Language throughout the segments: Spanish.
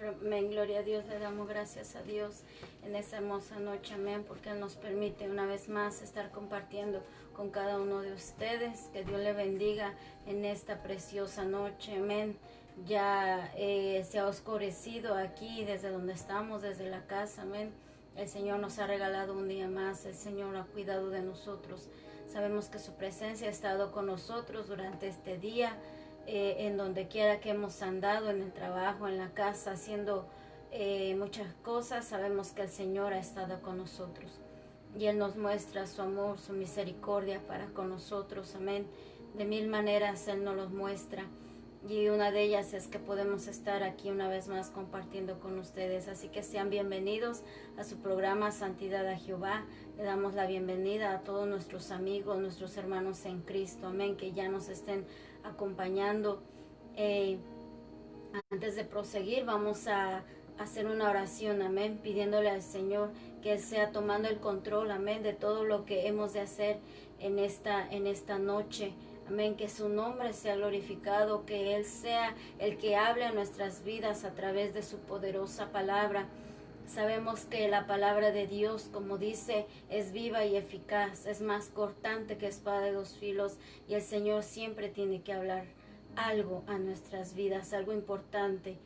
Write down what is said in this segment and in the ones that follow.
Amén, gloria a Dios, le damos gracias a Dios en esta hermosa noche, amén, porque Él nos permite una vez más estar compartiendo con cada uno de ustedes. Que Dios le bendiga en esta preciosa noche, amén. Ya se ha oscurecido aquí desde donde estamos, desde la casa, amén. El Señor nos ha regalado un día más, el Señor ha cuidado de nosotros. Sabemos que su presencia ha estado con nosotros durante este día. En donde quiera que hemos andado, en el trabajo, en la casa, haciendo muchas cosas, sabemos que el Señor ha estado con nosotros. Y Él nos muestra su amor, su misericordia para con nosotros, amén. De mil maneras Él nos los muestra. Y una de ellas es que podemos estar aquí una vez más compartiendo con ustedes. Así que sean bienvenidos a su programa Santidad a Jehová. Le damos la bienvenida a todos nuestros amigos, nuestros hermanos en Cristo, amén, que ya nos estén acompañando. Antes de proseguir, vamos a hacer una oración, amén, pidiéndole al Señor que Él sea tomando el control, amén, de todo lo que hemos de hacer en esta noche. Amén, que su nombre sea glorificado, que Él sea el que hable a nuestras vidas a través de su poderosa palabra. Sabemos que la palabra de Dios, como dice, es viva y eficaz, es más cortante que espada de dos filos, y el Señor siempre tiene que hablar algo a nuestras vidas, algo importante,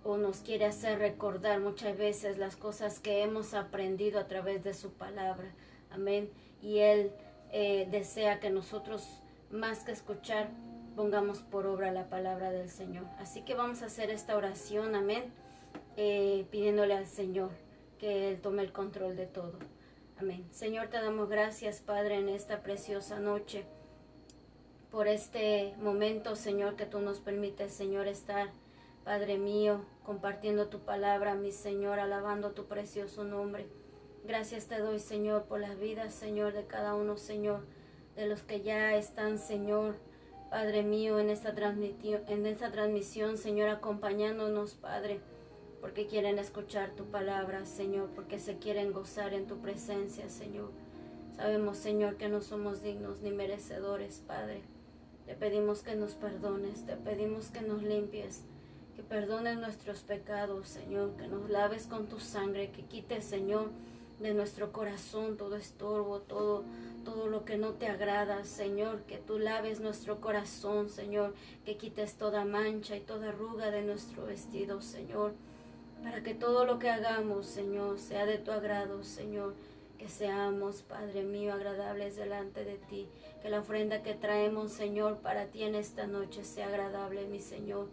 o nos quiere hacer recordar muchas veces las cosas que hemos aprendido a través de su palabra. Amén. Y Él desea que nosotros, más que escuchar, pongamos por obra la palabra del Señor. Así que vamos a hacer esta oración, amén, pidiéndole al Señor que Él tome el control de todo. Amén. Señor, te damos gracias, Padre, en esta preciosa noche, por este momento, Señor, que tú nos permites, Señor, estar, Padre mío, compartiendo tu palabra, mi Señor, alabando tu precioso nombre. Gracias te doy, Señor, por las vidas, Señor, de cada uno, Señor, de los que ya están, Señor, Padre mío, en esta transmisión, Señor, acompañándonos, Padre, porque quieren escuchar tu palabra, Señor, porque se quieren gozar en tu presencia, Señor. Sabemos, Señor, que no somos dignos ni merecedores, Padre. Te pedimos que nos perdones, te pedimos que nos limpies, que perdones nuestros pecados, Señor, que nos laves con tu sangre, que quites, Señor, de nuestro corazón todo estorbo, todo lo que no te agrada, Señor, que tú laves nuestro corazón, Señor, que quites toda mancha y toda arruga de nuestro vestido, Señor, para que todo lo que hagamos, Señor, sea de tu agrado, Señor, que seamos, Padre mío, agradables delante de ti, que la ofrenda que traemos, Señor, para ti en esta noche sea agradable, mi Señor.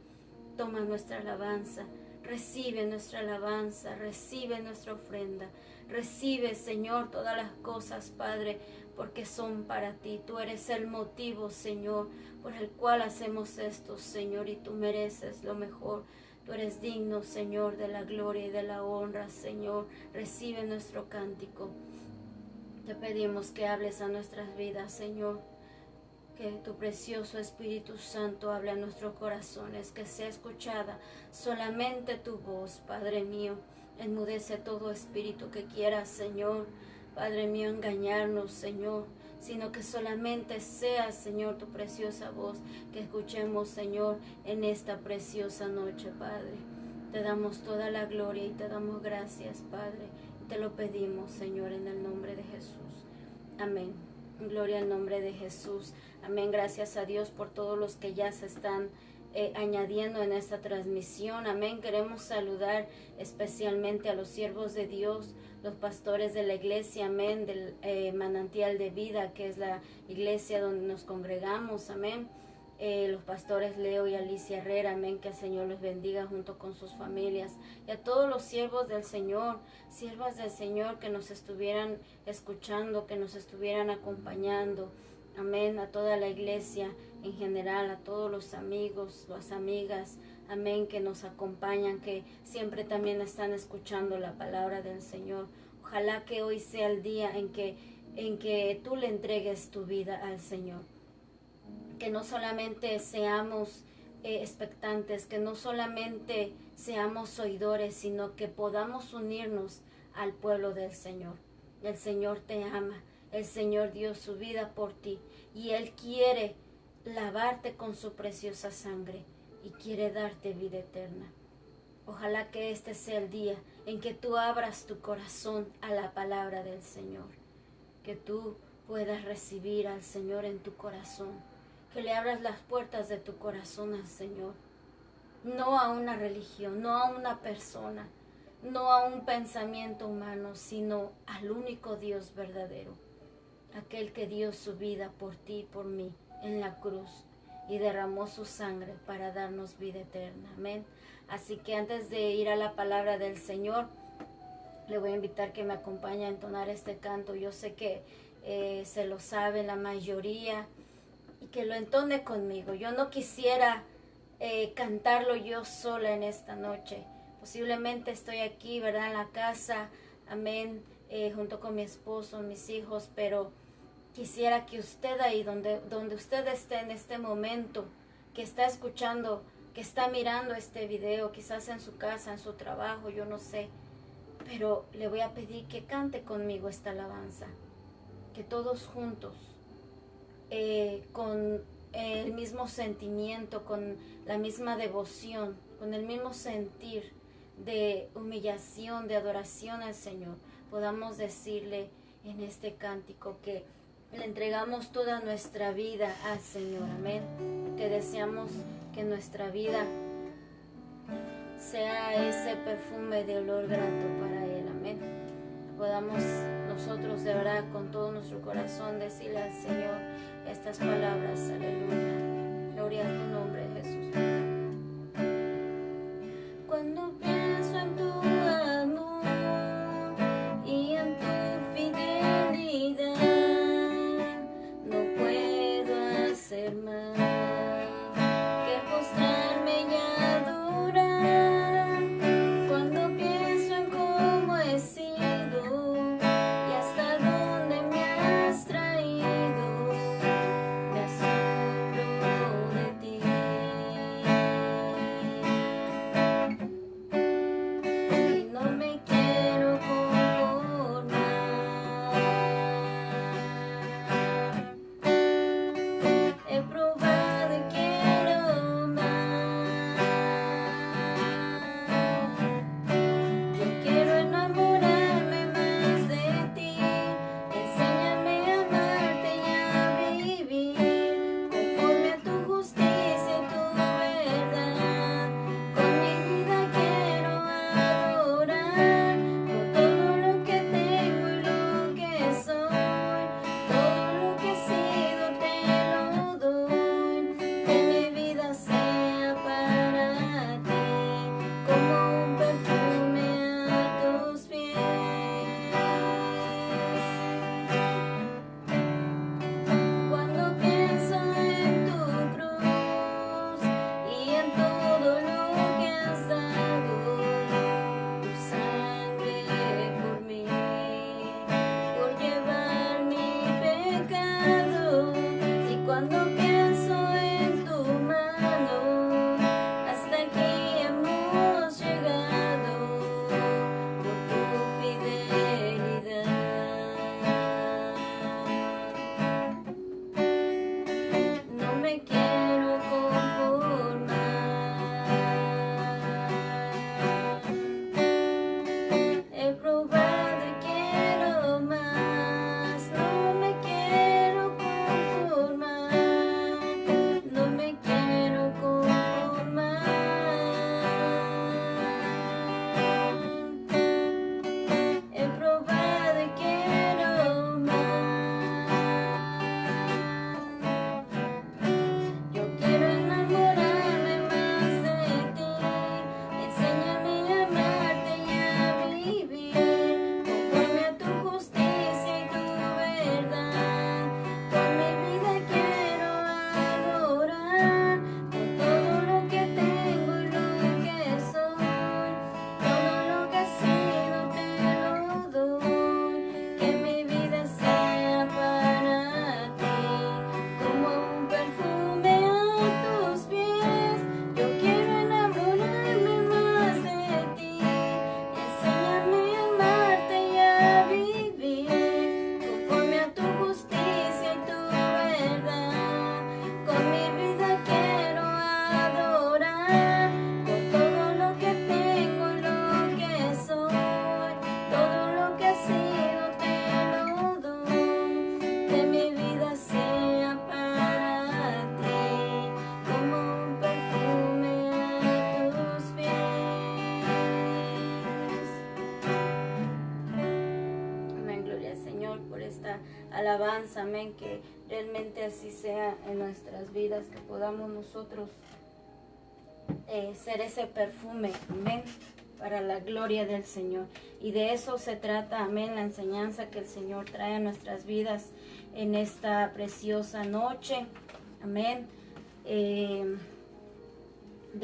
Toma nuestra alabanza, recibe nuestra alabanza, recibe nuestra ofrenda, recibe, Señor, todas las cosas, Padre, porque son para ti. Tú eres el motivo, Señor, por el cual hacemos esto, Señor, y tú mereces lo mejor. Tú eres digno, Señor, de la gloria y de la honra, Señor. Recibe nuestro cántico. Te pedimos que hables a nuestras vidas, Señor. Que tu precioso Espíritu Santo hable a nuestros corazones, que sea escuchada solamente tu voz, Padre mío. Enmudece todo espíritu que quiera, Señor, Padre mío, engañarnos, Señor, sino que solamente sea, Señor, tu preciosa voz, que escuchemos, Señor, en esta preciosa noche, Padre. Te damos toda la gloria y te damos gracias, Padre. Te lo pedimos, Señor, en el nombre de Jesús. Amén. Gloria al nombre de Jesús. Amén. Gracias a Dios por todos los que ya se están añadiendo en esta transmisión. Amén. Queremos saludar especialmente a los siervos de Dios, los pastores de la iglesia, amén, del manantial de vida, que es la iglesia donde nos congregamos. Amén. Los pastores Leo y Alicia Herrera, amén, que el Señor los bendiga junto con sus familias, y a todos los siervos del Señor, siervas del Señor que nos estuvieran escuchando, que nos estuvieran acompañando, amén, a toda la iglesia en general, a todos los amigos, las amigas, amén, que nos acompañan, que siempre también están escuchando la palabra del Señor. Ojalá que hoy sea el día en que tú le entregues tu vida al Señor. Que no solamente seamos expectantes, que no solamente seamos oidores, sino que podamos unirnos al pueblo del Señor. El Señor te ama, el Señor dio su vida por ti y Él quiere lavarte con su preciosa sangre y quiere darte vida eterna. Ojalá que este sea el día en que tú abras tu corazón a la palabra del Señor, que tú puedas recibir al Señor en tu corazón, que le abras las puertas de tu corazón al Señor, no a una religión, no a una persona, no a un pensamiento humano, sino al único Dios verdadero, aquel que dio su vida por ti y por mí en la cruz y derramó su sangre para darnos vida eterna. Amén. Así que antes de ir a la palabra del Señor, le voy a invitar que me acompañe a entonar este canto. Yo sé que se lo sabe la mayoría y que lo entone conmigo. Yo no quisiera cantarlo yo sola en esta noche. Posiblemente estoy aquí, ¿verdad? En la casa, amén, junto con mi esposo, mis hijos, pero quisiera que usted ahí, donde usted esté en este momento, que está escuchando, que está mirando este video, quizás en su casa, en su trabajo, yo no sé, pero le voy a pedir que cante conmigo esta alabanza, que todos juntos, con el mismo sentimiento, con la misma devoción, con el mismo sentir de humillación, de adoración al Señor, podamos decirle en este cántico que le entregamos toda nuestra vida al Señor, amén, que deseamos que nuestra vida sea ese perfume de olor grato para Él, amén. Podamos nosotros de verdad con todo nuestro corazón decirle al Señor estas palabras, aleluya, gloria a tu nombre, Jesús. Cuando pienso en tu amor y en tu fidelidad, no puedo hacer más que postrarme y adorar. Cuando pienso en cómo he sido y hasta dónde me has traído, me asombro de ti. alabanza, amén, que realmente así sea en nuestras vidas, que podamos nosotros ser ese perfume, amén, para la gloria del Señor. Y de eso se trata, amén, la enseñanza que el Señor trae a nuestras vidas en esta preciosa noche, amén, de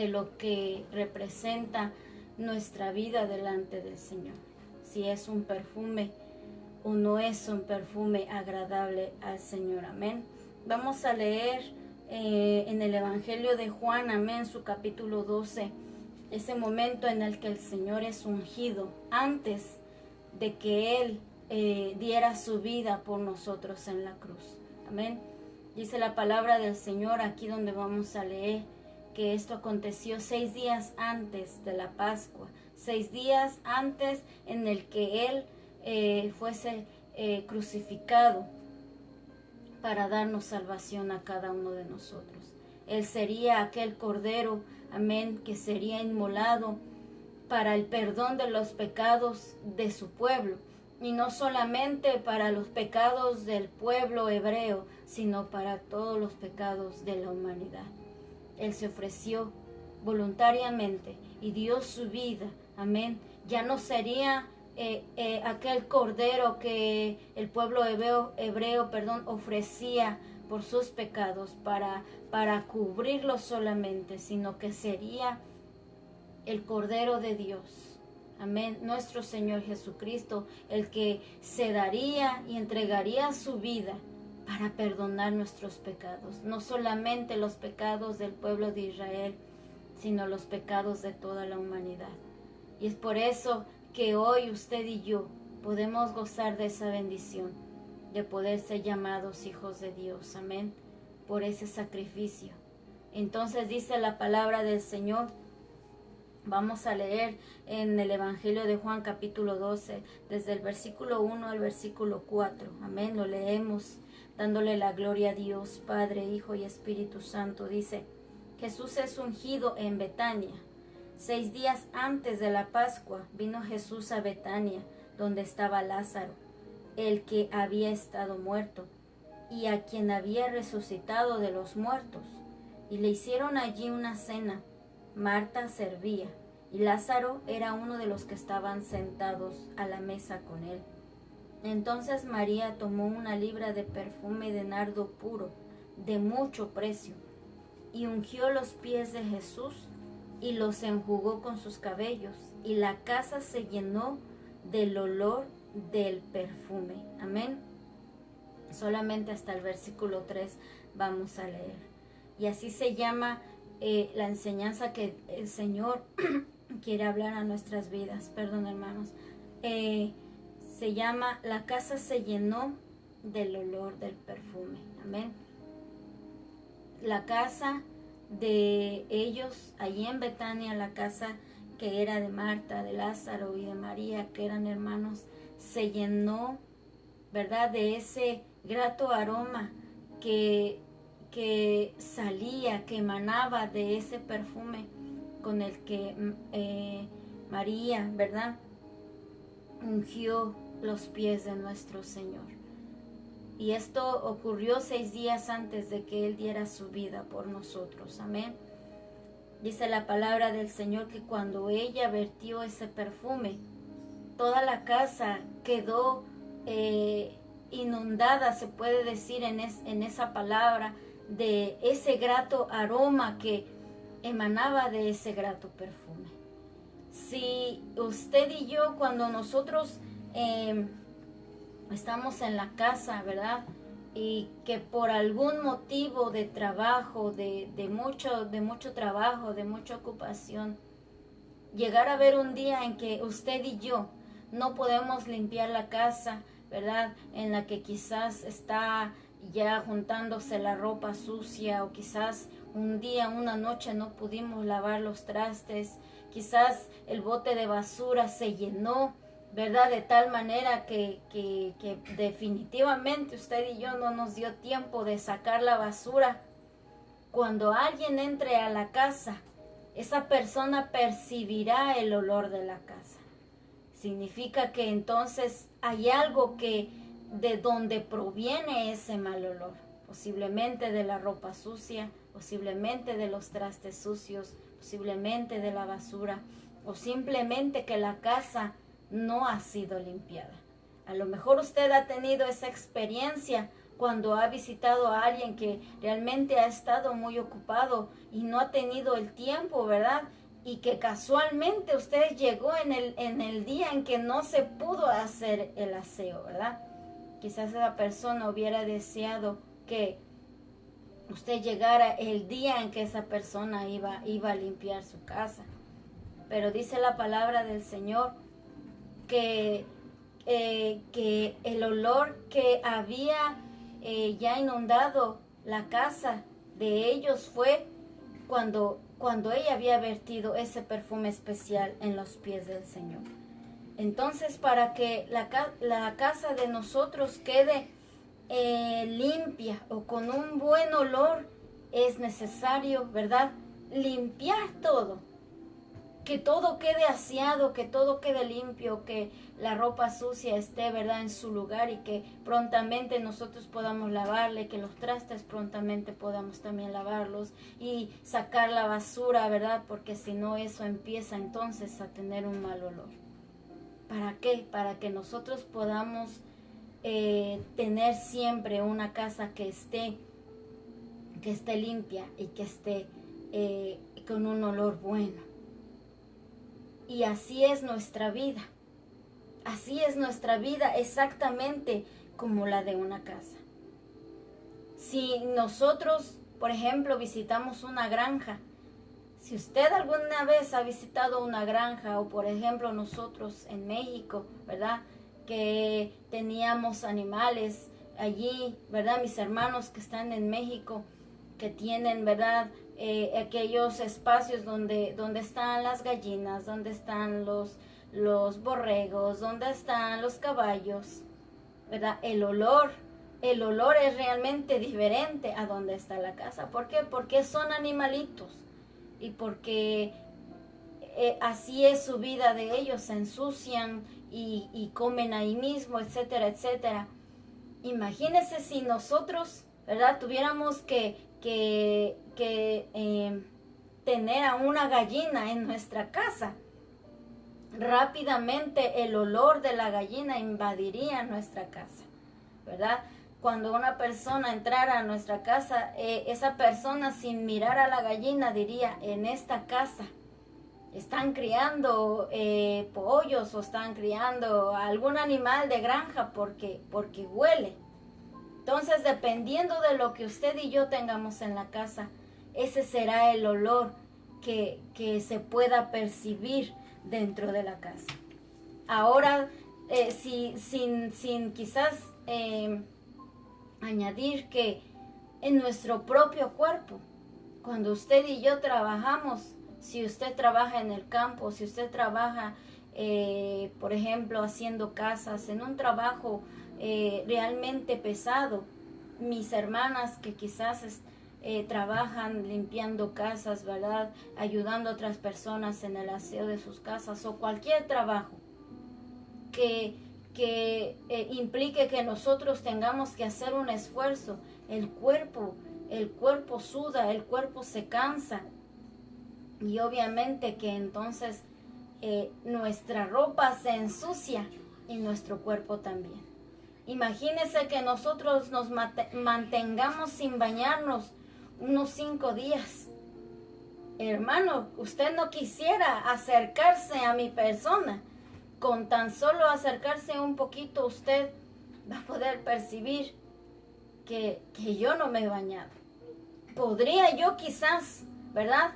lo que representa nuestra vida delante del Señor. Si es un perfume o no es un perfume agradable al Señor, amén. Vamos a leer en el Evangelio de Juan, amén, su capítulo 12, ese momento en el que el Señor es ungido antes de que Él diera su vida por nosotros en la cruz, amén. Dice la palabra del Señor aquí donde vamos a leer que esto aconteció 6 días antes de la Pascua, 6 días antes en el que Él fuese crucificado para darnos salvación a cada uno de nosotros. Él sería aquel cordero, amén, que sería inmolado para el perdón de los pecados de su pueblo. Y no solamente para los pecados del pueblo hebreo, sino para todos los pecados de la humanidad. Él se ofreció voluntariamente y dio su vida, amén. Ya no sería aquel cordero que el pueblo hebreo, ofrecía por sus pecados para cubrirlos solamente, sino que sería el Cordero de Dios, amén, nuestro Señor Jesucristo, el que se daría y entregaría su vida para perdonar nuestros pecados, no solamente los pecados del pueblo de Israel, sino los pecados de toda la humanidad. Y es por eso que hoy usted y yo podemos gozar de esa bendición, de poder ser llamados hijos de Dios, amén, por ese sacrificio. Entonces dice la palabra del Señor. Vamos a leer en el Evangelio de Juan capítulo 12, desde el versículo 1 al versículo 4. Amén, lo leemos dándole la gloria a Dios, Padre, Hijo y Espíritu Santo. Dice, Jesús es ungido en Betania. 6 días antes de la Pascua vino Jesús a Betania, donde estaba Lázaro, el que había estado muerto, y a quien había resucitado de los muertos. Y le hicieron allí una cena. Marta servía, y Lázaro era uno de los que estaban sentados a la mesa con él. Entonces María tomó una libra de perfume de nardo puro, de mucho precio, y ungió los pies de Jesús, y los enjugó con sus cabellos, y la casa se llenó del olor del perfume. Amén. Solamente hasta el versículo 3 vamos a leer. Y así se llama la enseñanza que el Señor quiere hablar a nuestras vidas. Perdón, hermanos. Se llama, la casa se llenó del olor del perfume. Amén. La casa de ellos, allí en Betania, la casa que era de Marta, de Lázaro y de María, que eran hermanos, se llenó, ¿verdad?, de ese grato aroma que salía, que emanaba de ese perfume con el que María, ¿verdad?, ungió los pies de nuestro Señor. Y esto ocurrió 6 días antes de que Él diera su vida por nosotros. Amén. Dice la palabra del Señor que cuando ella vertió ese perfume, toda la casa quedó inundada, se puede decir en esa palabra, de ese grato aroma que emanaba de ese grato perfume. Si usted y yo, cuando nosotros estamos en la casa, ¿verdad?, y que por algún motivo de trabajo, de mucho trabajo, de mucha ocupación, llegar a haber un día en que usted y yo no podemos limpiar la casa, ¿verdad?, en la que quizás está ya juntándose la ropa sucia, o quizás un día, una noche no pudimos lavar los trastes, quizás el bote de basura se llenó, ¿verdad?, de tal manera que definitivamente usted y yo no nos dio tiempo de sacar la basura. Cuando alguien entre a la casa, esa persona percibirá el olor de la casa. Significa que entonces hay algo que de dónde proviene ese mal olor. Posiblemente de la ropa sucia, posiblemente de los trastes sucios, posiblemente de la basura, o simplemente que la casa no ha sido limpiada. A lo mejor usted ha tenido esa experiencia cuando ha visitado a alguien que realmente ha estado muy ocupado y no ha tenido el tiempo, ¿verdad? Y que casualmente usted llegó en el día en que no se pudo hacer el aseo, ¿verdad? Quizás esa persona hubiera deseado que usted llegara el día en que esa persona iba a limpiar su casa. Pero dice la palabra del Señor que el olor que había ya inundado la casa de ellos fue cuando ella había vertido ese perfume especial en los pies del Señor. Entonces, para que la casa de nosotros quede limpia o con un buen olor, es necesario, ¿verdad?, limpiar todo. Que todo quede aseado, que todo quede limpio, que la ropa sucia esté, ¿verdad?, en su lugar, y que prontamente nosotros podamos lavarle, que los trastes prontamente podamos también lavarlos y sacar la basura, ¿verdad? Porque si no, eso empieza entonces a tener un mal olor. ¿Para qué? Para que nosotros podamos tener siempre una casa que esté limpia y que esté con un olor bueno. Y así es nuestra vida. Así es nuestra vida, exactamente como la de una casa. Si nosotros, por ejemplo, visitamos una granja, si usted alguna vez ha visitado una granja, o por ejemplo nosotros en México, ¿verdad?, que teníamos animales allí, ¿verdad?, mis hermanos que están en México, que tienen, ¿verdad?, aquellos espacios donde están las gallinas, donde están los borregos, donde están los caballos, ¿verdad? El olor es realmente diferente a donde está la casa. ¿Por qué? Porque son animalitos y porque así es su vida de ellos, se ensucian y comen ahí mismo, etcétera, etcétera. Imagínense si nosotros, ¿verdad?, tuviéramos que tener a una gallina en nuestra casa. Rápidamente el olor de la gallina invadiría nuestra casa, ¿verdad? Cuando una persona entrara a nuestra casa, esa persona, sin mirar a la gallina, diría: en esta casa están criando pollos o están criando algún animal de granja, porque huele. Entonces, dependiendo de lo que usted y yo tengamos en la casa, ese será el olor que se pueda percibir dentro de la casa. Ahora, sin quizás añadir que en nuestro propio cuerpo, cuando usted y yo trabajamos, si usted trabaja en el campo, si usted trabaja, por ejemplo, haciendo casas, en un trabajo realmente pesado, mis hermanas que quizás trabajan limpiando casas, ¿verdad?, ayudando a otras personas en el aseo de sus casas, o cualquier trabajo que implique que nosotros tengamos que hacer un esfuerzo, el cuerpo suda, el cuerpo se cansa, y obviamente que entonces nuestra ropa se ensucia y nuestro cuerpo también. Imagínese que nosotros nos mantengamos sin bañarnos unos 5 días. Hermano, usted no quisiera acercarse a mi persona. Con tan solo acercarse un poquito, usted va a poder percibir que yo no me he bañado. Podría yo quizás, ¿verdad?,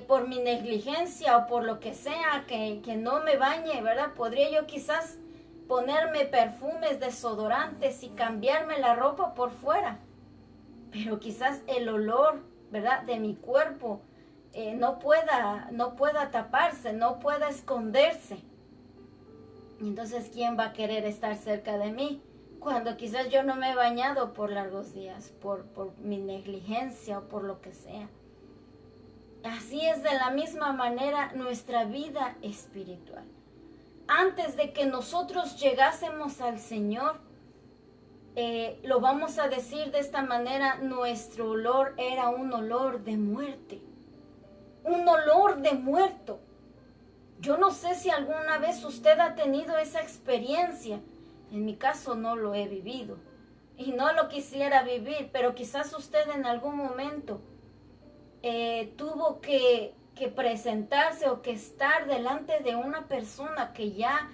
por mi negligencia o por lo que sea, que no me bañe, ¿verdad?, podría yo quizás ponerme perfumes, desodorantes y cambiarme la ropa por fuera. Pero quizás el olor, ¿verdad?, de mi cuerpo no pueda taparse, no pueda esconderse. Entonces, ¿quién va a querer estar cerca de mí cuando quizás yo no me he bañado por largos días, por mi negligencia o por lo que sea? Así es de la misma manera nuestra vida espiritual. antes de que nosotros llegásemos al Señor, lo vamos a decir de esta manera, nuestro olor era un olor de muerte, un olor de muerto. Yo no sé si alguna vez usted ha tenido esa experiencia. En mi caso no lo he vivido y no lo quisiera vivir, pero quizás usted en algún momento tuvo que presentarse o que estar delante de una persona que ya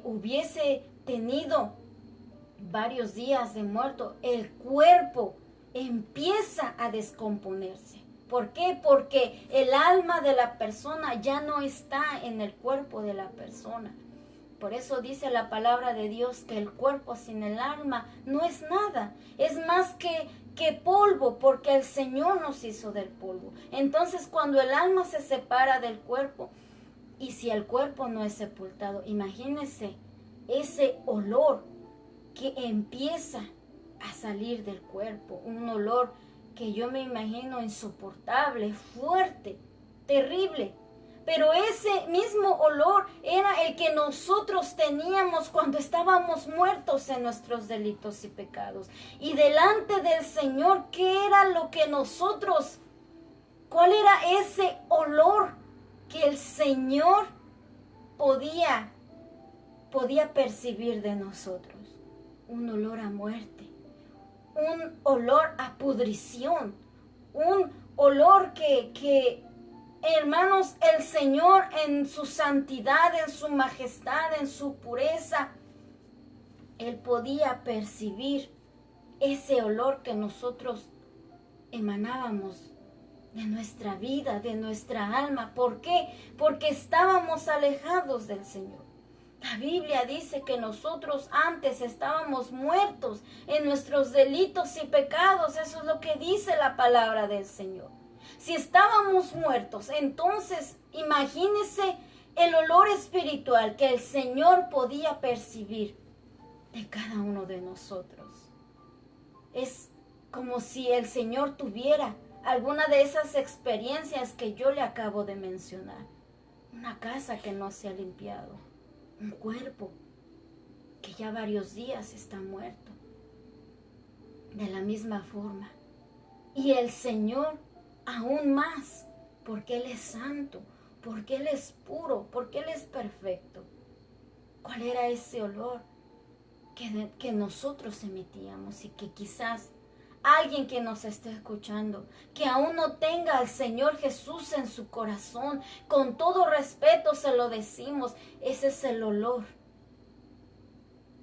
hubiese tenido varios días de muerto. El cuerpo empieza a descomponerse. ¿Por qué? Porque el alma de la persona ya no está en el cuerpo de la persona. Por eso dice la palabra de Dios que el cuerpo sin el alma no es nada. Es más que polvo, porque el Señor nos hizo del polvo. Entonces, cuando el alma se separa del cuerpo, y si el cuerpo no es sepultado, imagínense ese olor que empieza a salir del cuerpo, un olor que yo me imagino insoportable, fuerte, terrible. Pero ese mismo olor era el que nosotros teníamos cuando estábamos muertos en nuestros delitos y pecados. Y delante del Señor, ¿qué era lo que nosotros, cuál era ese olor que el Señor podía percibir de nosotros? Un olor a muerte, un olor a pudrición, un olor que hermanos, el Señor en su santidad, en su majestad, en su pureza, Él podía percibir ese olor que nosotros emanábamos de nuestra vida, de nuestra alma. ¿Por qué? Porque estábamos alejados del Señor. La Biblia dice que nosotros antes estábamos muertos en nuestros delitos y pecados. Eso es lo que dice la palabra del Señor. Si estábamos muertos, entonces imagínese el olor espiritual que el Señor podía percibir de cada uno de nosotros. Es como si el Señor tuviera alguna de esas experiencias que yo le acabo de mencionar. Una casa que no se ha limpiado, un cuerpo que ya varios días está muerto. De la misma forma. Y el Señor aún más, porque Él es santo, porque Él es puro, porque Él es perfecto. ¿Cuál era ese olor que nosotros emitíamos? Y que quizás alguien que nos esté escuchando, que aún no tenga al Señor Jesús en su corazón, con todo respeto se lo decimos, ese es el olor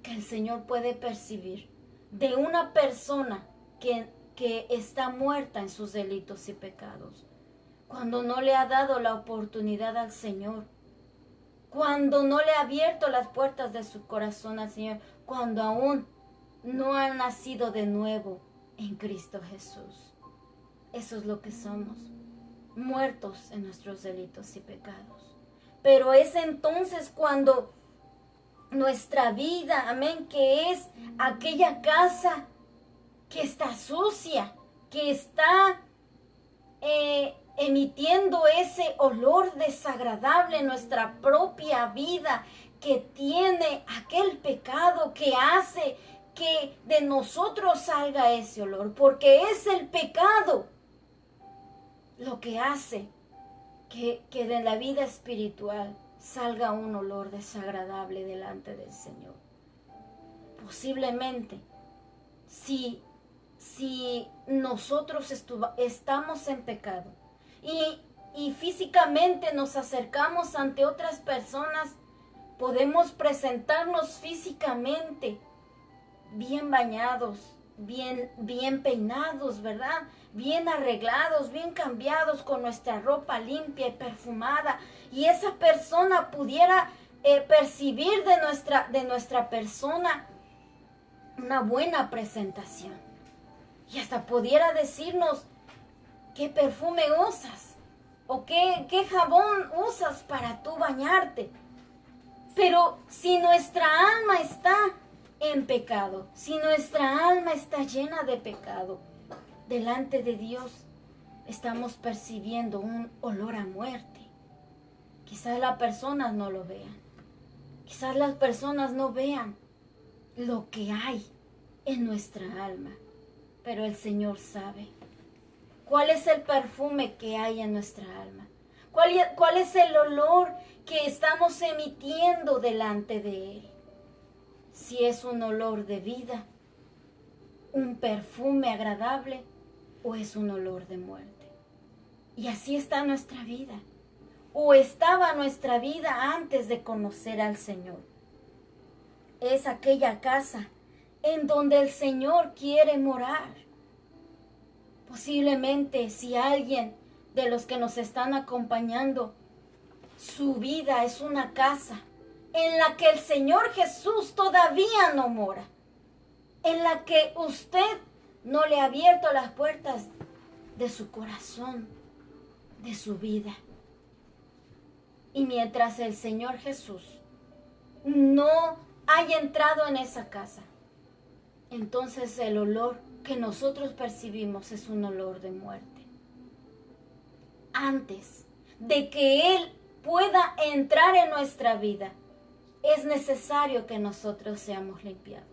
que el Señor puede percibir de una persona que está muerta en sus delitos y pecados, cuando no le ha dado la oportunidad al Señor, cuando no le ha abierto las puertas de su corazón al Señor, cuando aún no ha nacido de nuevo en Cristo Jesús. Eso es lo que somos, muertos en nuestros delitos y pecados. Pero es entonces cuando nuestra vida, amén, que es aquella casa que está sucia, que está emitiendo ese olor desagradable en nuestra propia vida, que tiene aquel pecado que hace que de nosotros salga ese olor, porque es el pecado lo que hace que de la vida espiritual salga un olor desagradable delante del Señor. Posiblemente, si nosotros estamos en pecado y físicamente nos acercamos ante otras personas, podemos presentarnos físicamente bien bañados, bien peinados, ¿verdad? Bien arreglados, bien cambiados, con nuestra ropa limpia y perfumada, y esa persona pudiera percibir de nuestra persona una buena presentación, y hasta pudiera decirnos qué perfume usas o qué jabón usas para tú bañarte. Pero si nuestra alma está en pecado, si nuestra alma está llena de pecado, delante de Dios estamos percibiendo un olor a muerte. Quizás las personas no lo vean, Quizás las personas no vean lo que hay en nuestra alma, pero el Señor sabe. ¿Cuál es el perfume que hay en nuestra alma? ¿Cuál es el olor que estamos emitiendo delante de Él? Si es un olor de vida, un perfume agradable, o es un olor de muerte. Y así está nuestra vida, o estaba nuestra vida antes de conocer al Señor. Es aquella casa en donde el Señor quiere morar. Posiblemente si alguien de los que nos están acompañando, su vida es una casa en la que el Señor Jesús todavía no mora, en la que usted no le ha abierto las puertas de su corazón, de su vida. Y mientras el Señor Jesús no haya entrado en esa casa, entonces el olor que nosotros percibimos es un olor de muerte. Antes de que Él pueda entrar en nuestra vida, es necesario que nosotros seamos limpiados.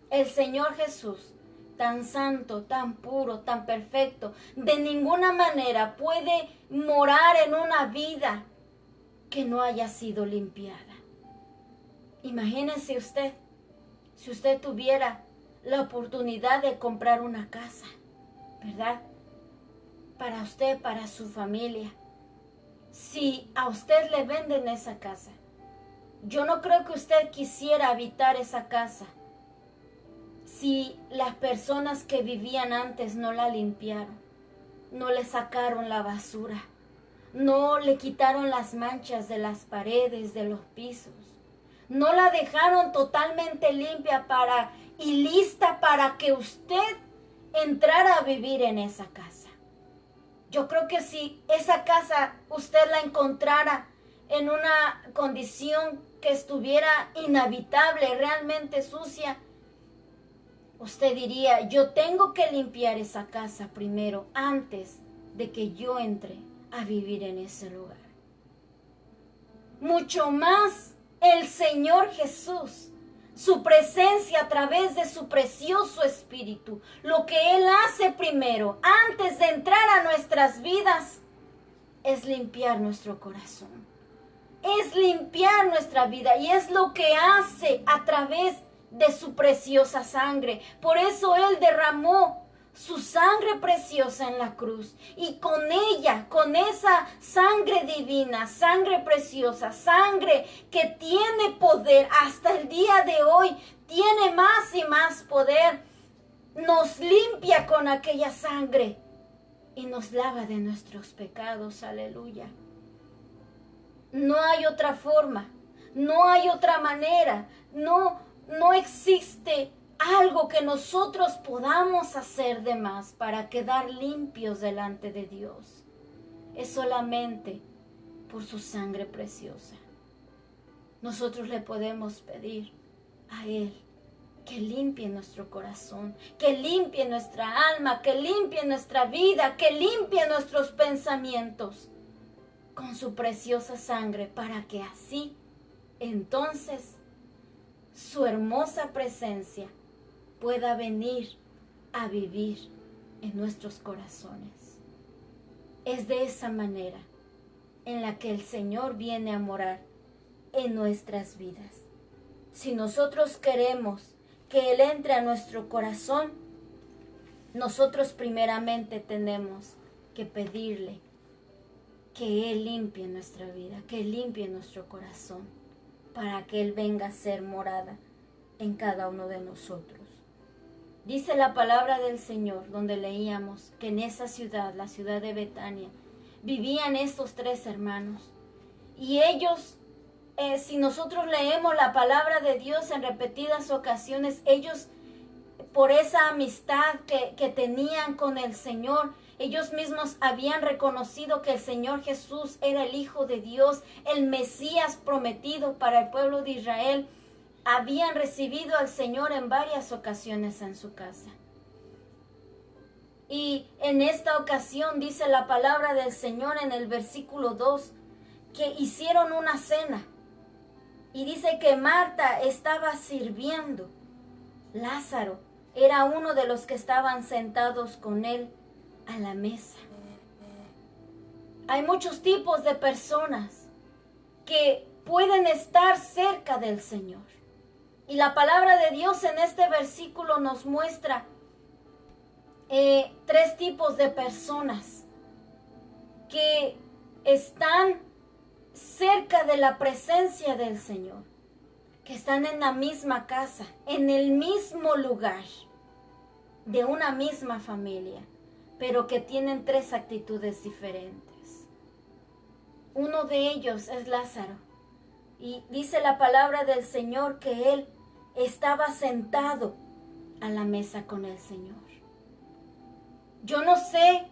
El Señor Jesús, tan santo, tan puro, tan perfecto, de ninguna manera puede morar en una vida que no haya sido limpiada. Imagínense usted, si usted tuviera la oportunidad de comprar una casa, ¿verdad? Para usted, para su familia. Si a usted le venden esa casa, yo no creo que usted quisiera habitar esa casa si las personas que vivían antes no la limpiaron, no le sacaron la basura, no le quitaron las manchas de las paredes, de los pisos, no la dejaron totalmente limpia y lista para que usted entrara a vivir en esa casa. Yo creo que si esa casa usted la encontrara en una condición que estuviera inhabitable, realmente sucia, usted diría, yo tengo que limpiar esa casa primero antes de que yo entre a vivir en ese lugar. Mucho más el Señor Jesús, su presencia a través de su precioso Espíritu, lo que Él hace primero, antes de entrar a nuestras vidas, es limpiar nuestro corazón, es limpiar nuestra vida, y es lo que hace a través de su preciosa sangre. Por eso Él derramó su sangre preciosa en la cruz, y con ella, con esa sangre divina, sangre preciosa, sangre que tiene poder hasta el día de hoy, tiene más y más poder, nos limpia con aquella sangre y nos lava de nuestros pecados. Aleluya. No hay otra forma, no hay otra manera, no existe algo que nosotros podamos hacer de más para quedar limpios delante de Dios. Es solamente por su sangre preciosa. Nosotros le podemos pedir a Él que limpie nuestro corazón, que limpie nuestra alma, que limpie nuestra vida, que limpie nuestros pensamientos con su preciosa sangre, para que así, entonces, su hermosa presencia pueda venir a vivir en nuestros corazones. Es de esa manera en la que el Señor viene a morar en nuestras vidas. Si nosotros queremos que Él entre a nuestro corazón, nosotros primeramente tenemos que pedirle que Él limpie nuestra vida, que limpie nuestro corazón, para que Él venga a ser morada en cada uno de nosotros. Dice la palabra del Señor, donde leíamos que en esa ciudad, la ciudad de Betania, vivían estos 3 hermanos. Y ellos, si nosotros leemos la palabra de Dios en repetidas ocasiones, ellos, por esa amistad que tenían con el Señor, ellos mismos habían reconocido que el Señor Jesús era el Hijo de Dios, el Mesías prometido para el pueblo de Israel. Habían recibido al Señor en varias ocasiones en su casa. Y en esta ocasión dice la palabra del Señor en el versículo 2, que hicieron una cena. Y dice que Marta estaba sirviendo. Lázaro era uno de los que estaban sentados con él a la mesa. Hay muchos tipos de personas que pueden estar cerca del Señor. Y la palabra de Dios en este versículo nos muestra tres tipos de personas que están cerca de la presencia del Señor, que están en la misma casa, en el mismo lugar, de una misma familia, pero que tienen tres actitudes diferentes. Uno de ellos es Lázaro, y dice la palabra del Señor que él estaba sentado a la mesa con el Señor. Yo no sé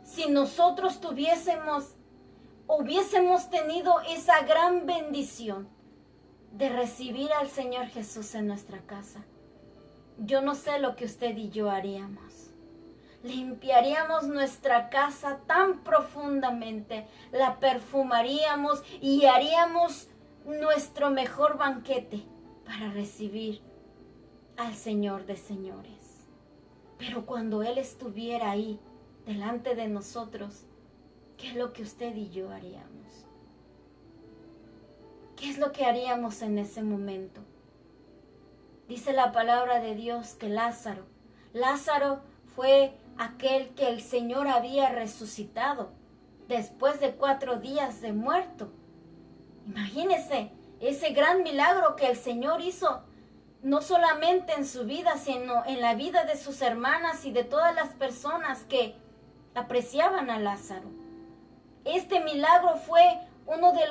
si nosotros hubiésemos tenido esa gran bendición de recibir al Señor Jesús en nuestra casa. Yo no sé lo que usted y yo haríamos. Limpiaríamos nuestra casa tan profundamente, la perfumaríamos y haríamos nuestro mejor banquete para recibir al Señor de señores. Pero cuando Él estuviera ahí, delante de nosotros, ¿qué es lo que usted y yo haríamos? ¿Qué es lo que haríamos en ese momento? Dice la palabra de Dios que Lázaro fue aquel que el Señor había resucitado después de 4 días de muerto. Imagínese ese gran milagro que el Señor hizo, no solamente en su vida, sino en la vida de sus hermanas y de todas las personas que apreciaban a Lázaro. Este milagro fue uno de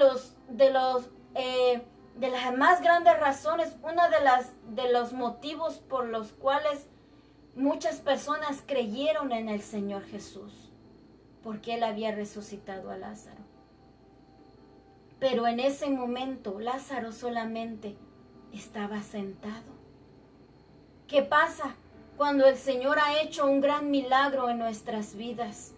las más grandes razones, uno de los motivos por los cuales muchas personas creyeron en el Señor Jesús, porque Él había resucitado a Lázaro. Pero en ese momento Lázaro solamente estaba sentado. ¿Qué pasa cuando el Señor ha hecho un gran milagro en nuestras vidas?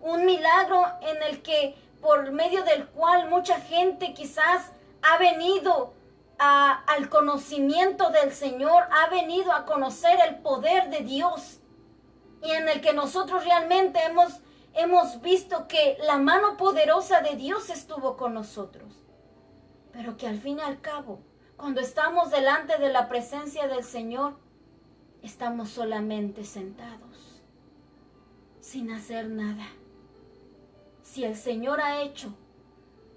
Un milagro en el que, por medio del cual mucha gente quizás ha venido al conocimiento del Señor, ha venido a conocer el poder de Dios, y en el que nosotros realmente hemos visto que la mano poderosa de Dios estuvo con nosotros, pero que al fin y al cabo, cuando estamos delante de la presencia del Señor, estamos solamente sentados, sin hacer nada. Si el Señor ha hecho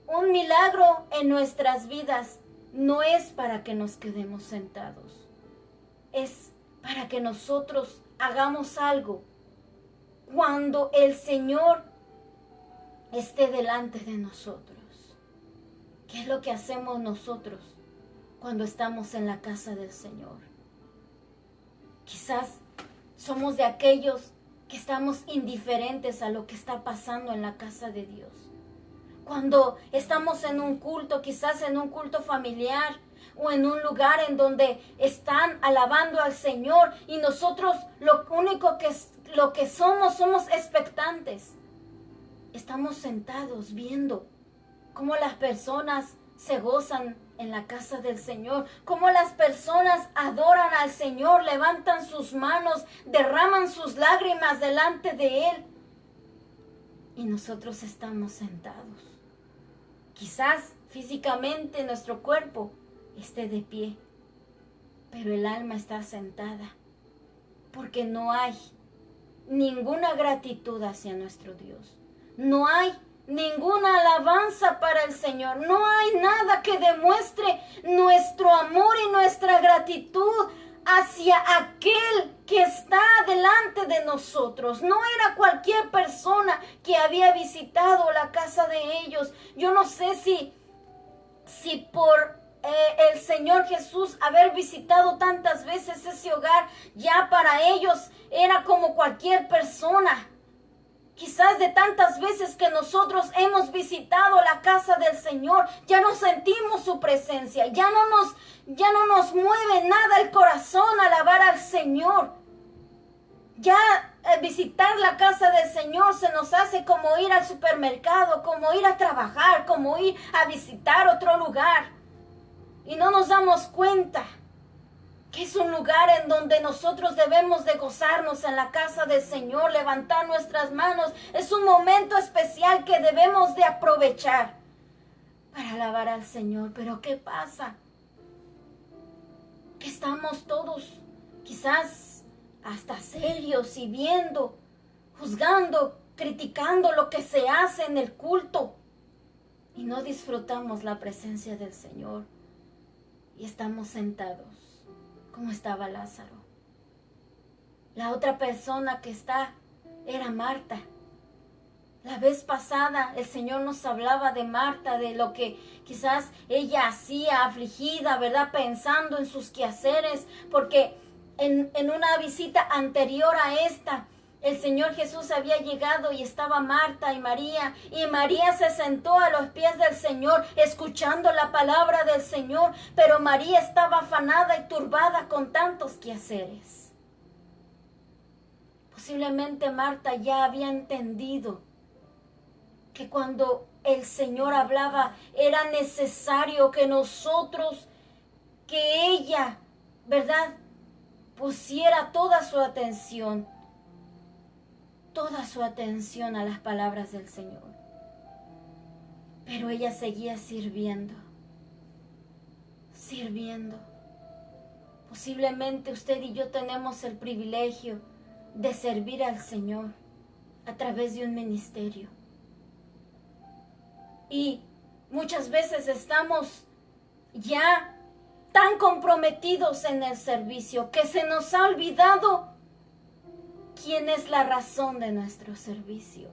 un milagro en nuestras vidas, no es para que nos quedemos sentados, es para que nosotros hagamos algo cuando el Señor esté delante de nosotros. ¿Qué es lo que hacemos nosotros cuando estamos en la casa del Señor? Quizás somos de aquellos que estamos indiferentes a lo que está pasando en la casa de Dios. Cuando estamos en un culto, quizás en un culto familiar o en un lugar en donde están alabando al Señor, y nosotros lo que somos expectantes. Estamos sentados viendo cómo las personas se gozan en la casa del Señor, cómo las personas adoran al Señor, levantan sus manos, derraman sus lágrimas delante de Él, y nosotros estamos sentados. Quizás físicamente nuestro cuerpo esté de pie, pero el alma está sentada, porque no hay ninguna gratitud hacia nuestro Dios. No hay ninguna alabanza para el Señor. No hay nada que demuestre nuestro amor y nuestra gratitud hacia aquel que está delante de nosotros. No era cualquier persona que había visitado la casa de ellos. Yo no sé si por el Señor Jesús haber visitado tantas veces ese hogar, ya para ellos era como cualquier persona. Quizás de tantas veces que nosotros hemos visitado la casa del Señor, ya no sentimos su presencia, ya no nos mueve nada el corazón alabar al Señor. Ya visitar la casa del Señor se nos hace como ir al supermercado, como ir a trabajar, como ir a visitar otro lugar. y no nos damos cuenta que es un lugar en donde nosotros debemos de gozarnos en la casa del Señor, levantar nuestras manos. Es un momento especial que debemos de aprovechar para alabar al Señor. Pero ¿qué pasa? Que estamos todos quizás hasta serios y viendo, juzgando, criticando lo que se hace en el culto y no disfrutamos la presencia del Señor y estamos sentados como estaba Lázaro. La otra persona que está era Marta. La vez pasada el Señor nos hablaba de Marta, de lo que quizás ella hacía afligida, ¿verdad? Pensando en sus quehaceres, porque en una visita anterior a esta, el Señor Jesús había llegado y estaba Marta y María se sentó a los pies del Señor escuchando la palabra del Señor, pero María estaba afanada y turbada con tantos quehaceres. Posiblemente Marta ya había entendido que cuando el Señor hablaba era necesario que nosotros, que ella, ¿verdad?, pusiera toda su atención a las palabras del Señor. Pero ella seguía sirviendo. Posiblemente usted y yo tenemos el privilegio de servir al Señor a través de un ministerio. Y muchas veces estamos ya tan comprometidos en el servicio que se nos ha olvidado quién es la razón de nuestro servicio.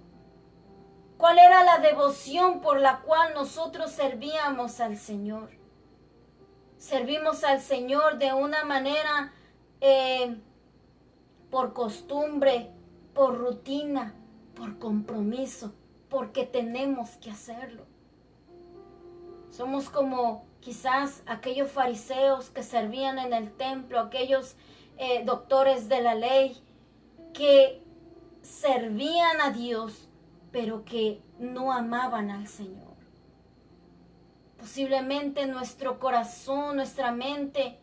¿Cuál era la devoción por la cual nosotros servíamos al Señor? Servimos al Señor de una manera por costumbre, por rutina, por compromiso, porque tenemos que hacerlo. Somos como quizás aquellos fariseos que servían en el templo, aquellos doctores de la ley que servían a Dios, pero que no amaban al Señor. Posiblemente nuestro corazón, nuestra mente,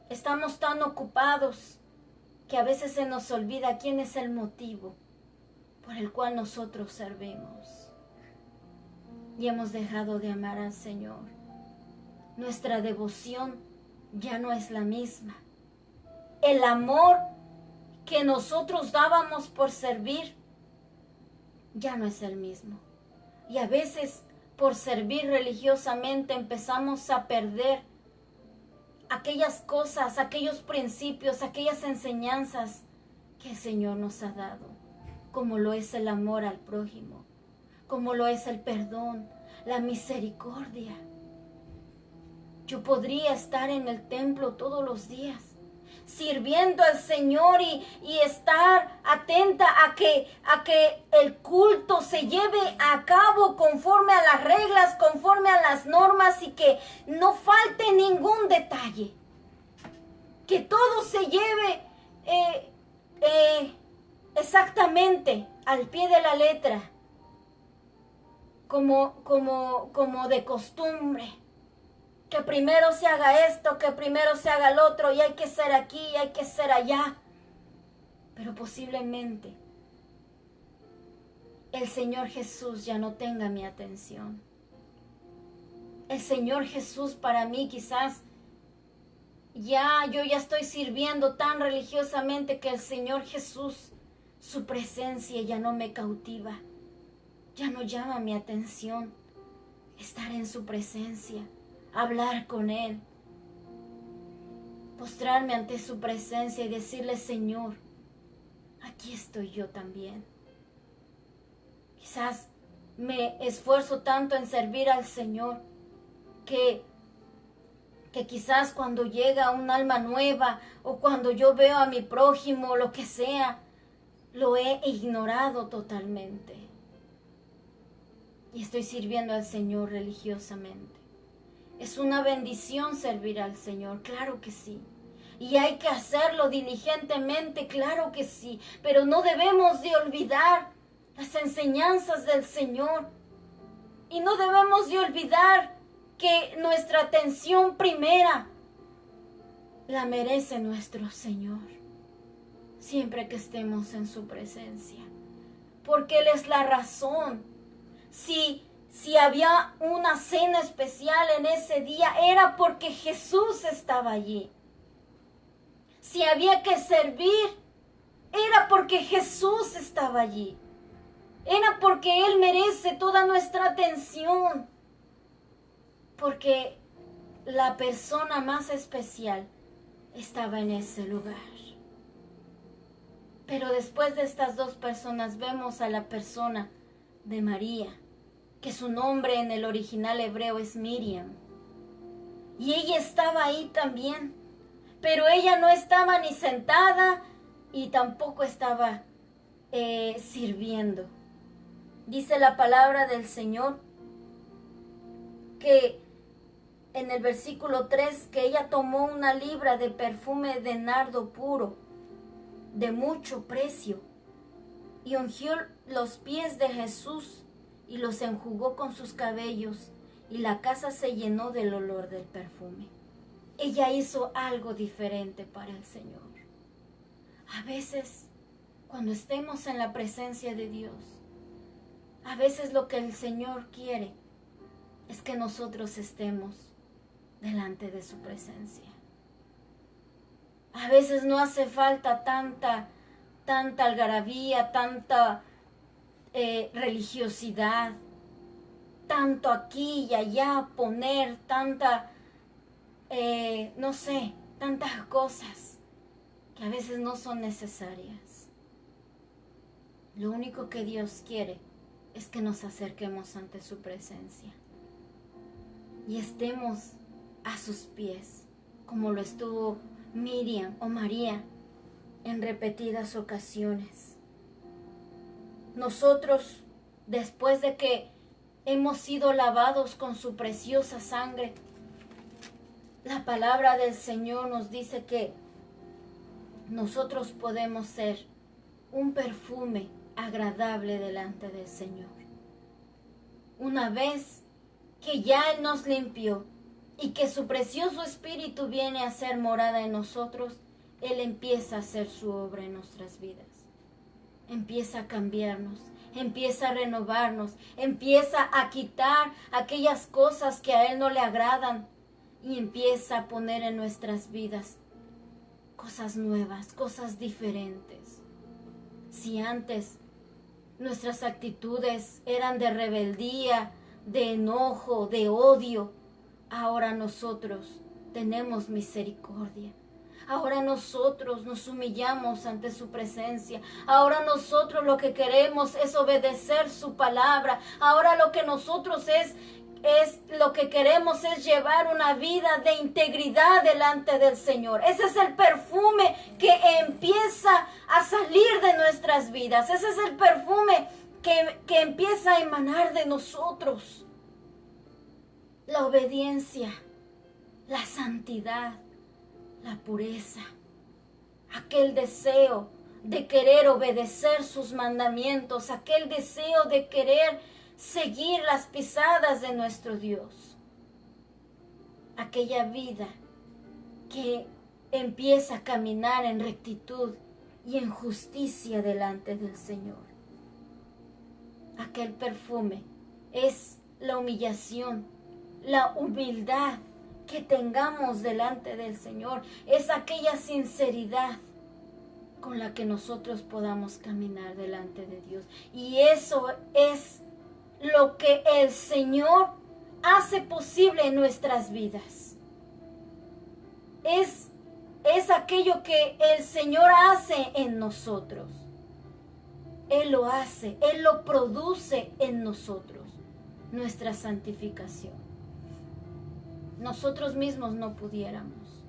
estamos tan ocupados que a veces se nos olvida quién es el motivo por el cual nosotros servimos. Y hemos dejado de amar al Señor. Nuestra devoción ya no es la misma. El amor que nosotros dábamos por servir ya no es el mismo. Y a veces por servir religiosamente empezamos a perder aquellas cosas, aquellos principios, aquellas enseñanzas que el Señor nos ha dado, como lo es el amor al prójimo, como lo es el perdón, la misericordia. Yo podría estar en el templo todos los días, sirviendo al Señor y estar atenta a que el culto se lleve a cabo conforme a las reglas, conforme a las normas y que no falte ningún detalle. Que todo se lleve exactamente al pie de la letra, como de costumbre. Que primero se haga esto, que primero se haga el otro, y hay que ser aquí, y hay que ser allá. Pero posiblemente el Señor Jesús ya no tenga mi atención. El Señor Jesús para mí quizás yo ya estoy sirviendo tan religiosamente que el Señor Jesús, su presencia ya no me cautiva, ya no llama mi atención. Estar en su presencia, hablar con Él, postrarme ante su presencia y decirle: Señor, aquí estoy yo también. Quizás me esfuerzo tanto en servir al Señor que quizás cuando llega un alma nueva o cuando yo veo a mi prójimo, lo que sea, lo he ignorado totalmente. Y estoy sirviendo al Señor religiosamente. Es una bendición servir al Señor, claro que sí. Y hay que hacerlo diligentemente, claro que sí. Pero no debemos de olvidar las enseñanzas del Señor. Y no debemos de olvidar que nuestra atención primera la merece nuestro Señor, siempre que estemos en su presencia, porque Él es la razón. Si había una cena especial en ese día, era porque Jesús estaba allí. Si había que servir, era porque Jesús estaba allí. Era porque Él merece toda nuestra atención. Porque la persona más especial estaba en ese lugar. Pero después de estas dos personas vemos a la persona de María, que su nombre en el original hebreo es Miriam. Y ella estaba ahí también, pero ella no estaba ni sentada y tampoco estaba sirviendo. Dice la palabra del Señor que en el versículo 3, que ella tomó una libra de perfume de nardo puro, de mucho precio, y ungió los pies de Jesús y los enjugó con sus cabellos, y la casa se llenó del olor del perfume. Ella hizo algo diferente para el Señor. A veces, cuando estemos en la presencia de Dios, a veces lo que el Señor quiere es que nosotros estemos delante de su presencia. A veces no hace falta tanta algarabía, tanta religiosidad, tanto aquí y allá poner tantas cosas que a veces no son necesarias. Lo único que Dios quiere es que nos acerquemos ante su presencia y estemos a sus pies, como lo estuvo Miriam o María en repetidas ocasiones. Nosotros, después de que hemos sido lavados con su preciosa sangre, la palabra del Señor nos dice que nosotros podemos ser un perfume agradable delante del Señor. Una vez que ya Él nos limpió y que su precioso Espíritu viene a ser morada en nosotros, Él empieza a hacer su obra en nuestras vidas. Empieza a cambiarnos, empieza a renovarnos, empieza a quitar aquellas cosas que a Él no le agradan y empieza a poner en nuestras vidas cosas nuevas, cosas diferentes. Si antes nuestras actitudes eran de rebeldía, de enojo, de odio, ahora nosotros tenemos misericordia. Ahora nosotros nos humillamos ante su presencia. Ahora nosotros lo que queremos es obedecer su palabra. Ahora lo que nosotros lo que queremos es llevar una vida de integridad delante del Señor. Ese es el perfume que empieza a salir de nuestras vidas. Ese es el perfume que empieza a emanar de nosotros. La obediencia, la santidad, la pureza, aquel deseo de querer obedecer sus mandamientos, aquel deseo de querer seguir las pisadas de nuestro Dios, aquella vida que empieza a caminar en rectitud y en justicia delante del Señor. Aquel perfume es la humillación, la humildad que tengamos delante del Señor, es aquella sinceridad con la que nosotros podamos caminar delante de Dios. Y eso es lo que el Señor hace posible en nuestras vidas. Es aquello que el Señor hace en nosotros. Él lo hace, Él lo produce en nosotros, nuestra santificación. Nosotros mismos no pudiéramos.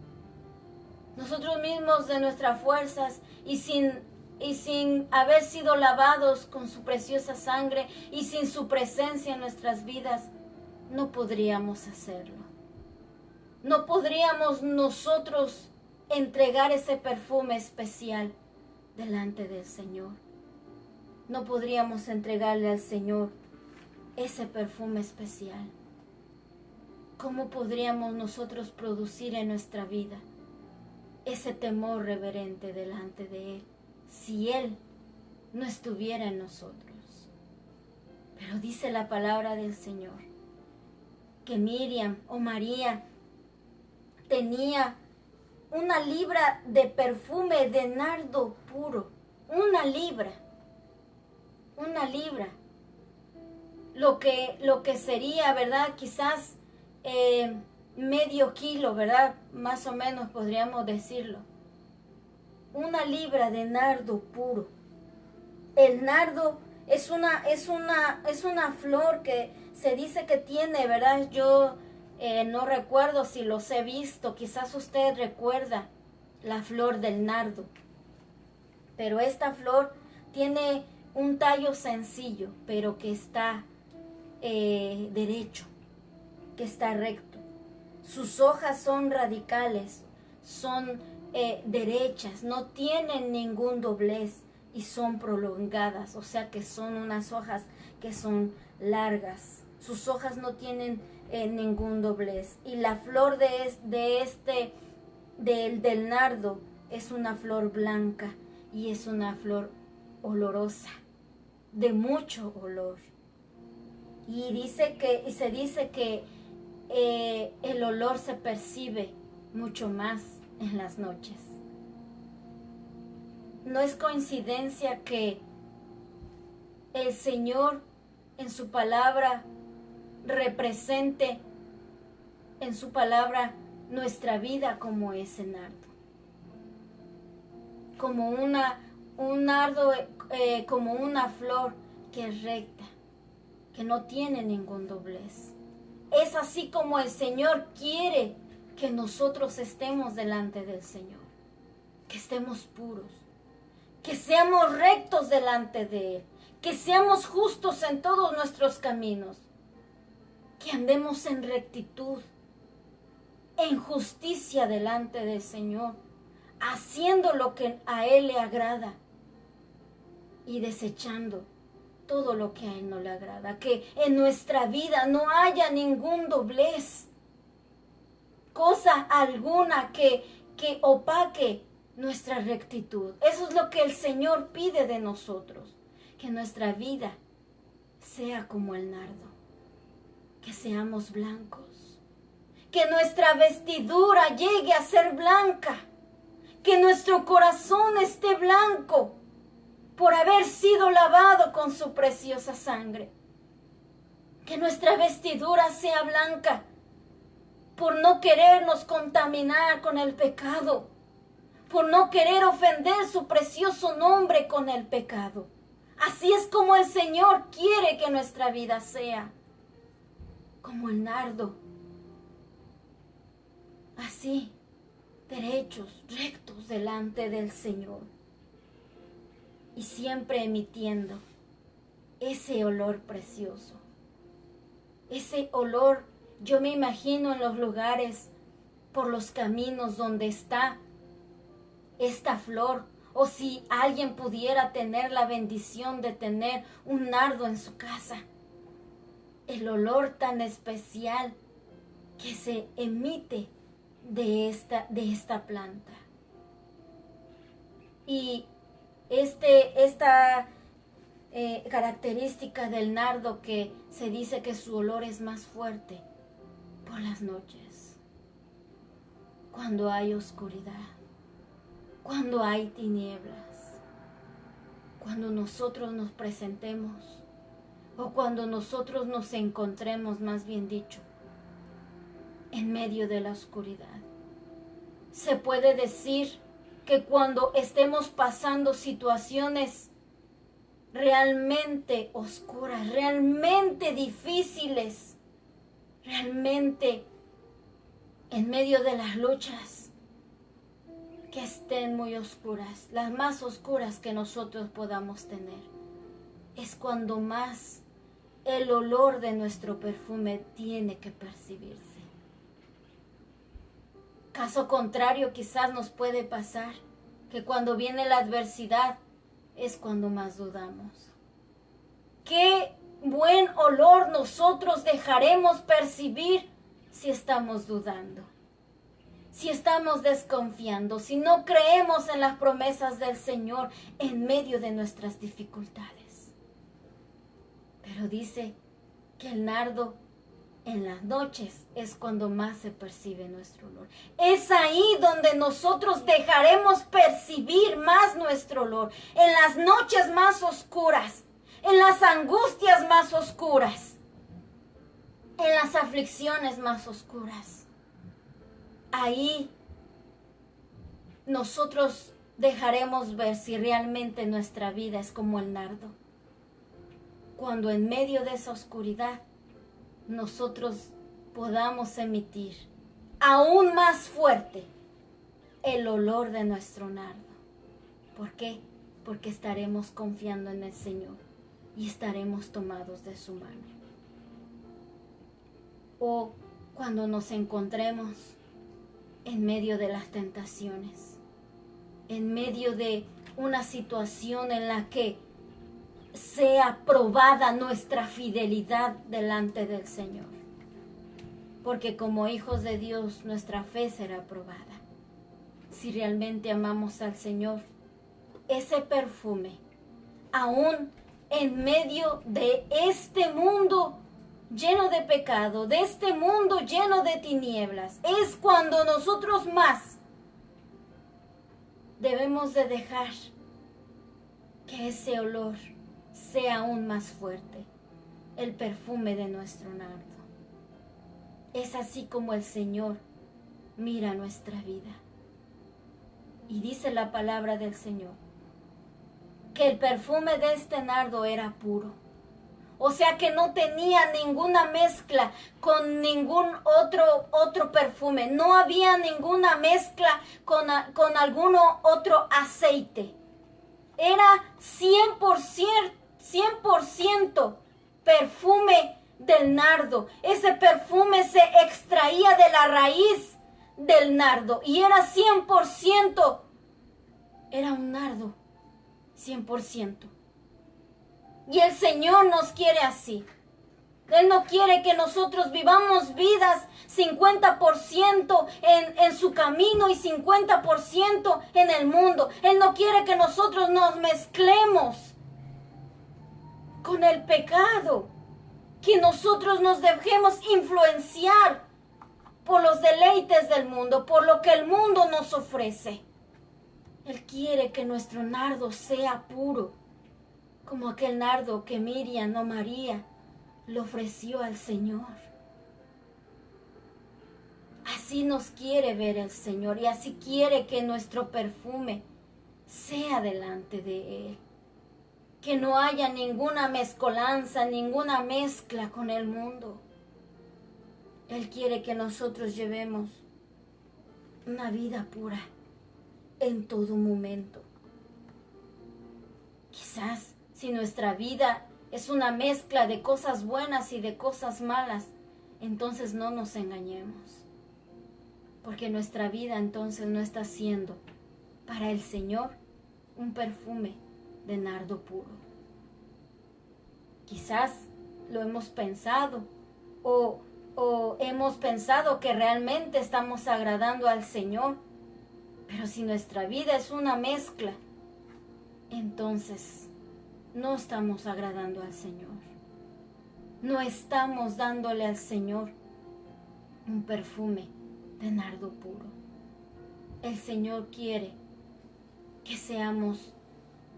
Nosotros mismos de nuestras fuerzas y sin haber sido lavados con su preciosa sangre y sin su presencia en nuestras vidas, no podríamos hacerlo. No podríamos nosotros entregar ese perfume especial delante del Señor. No podríamos entregarle al Señor ese perfume especial. ¿cómo podríamos nosotros producir en nuestra vida ese temor reverente delante de Él si Él no estuviera en nosotros? Pero dice la palabra del Señor que Miriam o María tenía una libra de perfume de nardo puro, una libra, lo que sería, ¿verdad? Quizás medio kilo, ¿verdad? Más o menos podríamos decirlo. Una libra de nardo puro. El nardo es una flor que se dice que tiene, ¿verdad? Yo no recuerdo si los he visto, quizás usted recuerda la flor del nardo. Pero esta flor tiene un tallo sencillo, pero que está derecho, que está recto. Sus hojas son radicales, son derechas, no tienen ningún doblez y son prolongadas, o sea que son unas hojas que son largas. Sus hojas no tienen ningún doblez. Y la flor del nardo es una flor blanca y es una flor olorosa, de mucho olor. Y se dice que el olor se percibe mucho más en las noches. No es coincidencia que el Señor en su palabra represente en su palabra nuestra vida como ese nardo. Como un nardo, como una flor que es recta, que no tiene ningún doblez. Es así como el Señor quiere que nosotros estemos delante del Señor, que estemos puros, que seamos rectos delante de Él, que seamos justos en todos nuestros caminos, que andemos en rectitud, en justicia delante del Señor, haciendo lo que a Él le agrada y desechando todo lo que a Él no le agrada. Que en nuestra vida no haya ningún doblez, cosa alguna que opaque nuestra rectitud. Eso es lo que el Señor pide de nosotros, que nuestra vida sea como el nardo, que seamos blancos, que nuestra vestidura llegue a ser blanca, que nuestro corazón esté blanco por haber sido lavado con su preciosa sangre, que nuestra vestidura sea blanca por no querernos contaminar con el pecado, por no querer ofender su precioso nombre con el pecado. Así es como el Señor quiere que nuestra vida sea, como el nardo, así, derechos, rectos delante del Señor, y siempre emitiendo ese olor precioso. Ese olor, yo me imagino en los lugares, por los caminos donde está esta flor, o si alguien pudiera tener la bendición de tener un nardo en su casa, el olor tan especial que se emite de esta planta. Y esta característica del nardo, que se dice que su olor es más fuerte por las noches, cuando hay oscuridad, cuando hay tinieblas, cuando nosotros nos presentemos, o cuando nosotros nos encontremos, más bien dicho, en medio de la oscuridad. Se puede decir que cuando estemos pasando situaciones realmente oscuras, realmente difíciles, realmente en medio de las luchas, que estén muy oscuras, las más oscuras que nosotros podamos tener, es cuando más el olor de nuestro perfume tiene que percibirse. Caso contrario, quizás nos puede pasar que cuando viene la adversidad es cuando más dudamos. ¿Qué buen olor nosotros dejaremos percibir si estamos dudando, si estamos desconfiando, si no creemos en las promesas del Señor en medio de nuestras dificultades. Pero dice que el nardo en las noches es cuando más se percibe nuestro olor. Es ahí donde nosotros dejaremos percibir más nuestro olor, en las noches más oscuras, en las angustias más oscuras, en las aflicciones más oscuras. Ahí nosotros dejaremos ver si realmente nuestra vida es como el nardo. Cuando en medio de esa oscuridad nosotros podamos emitir aún más fuerte el olor de nuestro nardo. ¿Por qué? Porque estaremos confiando en el Señor y estaremos tomados de su mano. O cuando nos encontremos en medio de las tentaciones, en medio de una situación en la que sea probada nuestra fidelidad delante del Señor. Porque como hijos de Dios, nuestra fe será probada. Si realmente amamos al Señor, ese perfume, aún en medio de este mundo lleno de pecado, de este mundo lleno de tinieblas, es cuando nosotros más debemos de dejar que ese olor sea aún más fuerte, el perfume de nuestro nardo. Es así como el Señor mira nuestra vida. Y dice la palabra del Señor que el perfume de este nardo era puro. O sea que no tenía ninguna mezcla con ningún otro perfume. No había ninguna mezcla con algún otro aceite. Era 100% perfume del nardo. Ese perfume se extraía de la raíz del nardo y era 100%. Era un nardo 100%. Y el Señor nos quiere así. Él no quiere que nosotros vivamos vidas 50% en su camino y 50% en el mundo. Él no quiere que nosotros nos mezclemos con el pecado, que nosotros nos dejemos influenciar por los deleites del mundo, por lo que el mundo nos ofrece. Él quiere que nuestro nardo sea puro, como aquel nardo que Miriam o María le ofreció al Señor. Así nos quiere ver el Señor y así quiere que nuestro perfume sea delante de Él. Que no haya ninguna mezcolanza, ninguna mezcla con el mundo. Él quiere que nosotros llevemos una vida pura en todo momento. Quizás si nuestra vida es una mezcla de cosas buenas y de cosas malas, entonces no nos engañemos. Porque nuestra vida entonces no está siendo para el Señor un perfume de nardo puro. Quizás lo hemos pensado o hemos pensado que realmente estamos agradando al Señor, pero si nuestra vida es una mezcla, entonces no estamos agradando al Señor. No estamos dándole al Señor un perfume de nardo puro. El Señor quiere que seamos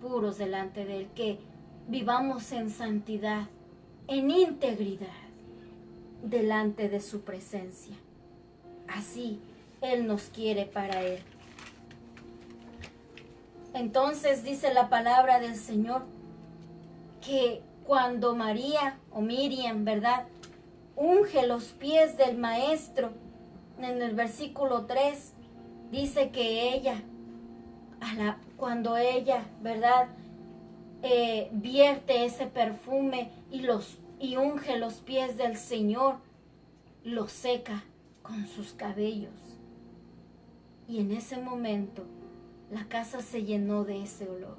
puros delante de Él, que vivamos en santidad, en integridad, delante de su presencia. Así Él nos quiere para Él. Entonces dice la palabra del Señor que cuando María o Miriam, ¿verdad?, unge los pies del Maestro, en el versículo 3, dice que ella, cuando ella, ¿verdad?, vierte ese perfume y unge los pies del Señor, los seca con sus cabellos. Y en ese momento la casa se llenó de ese olor.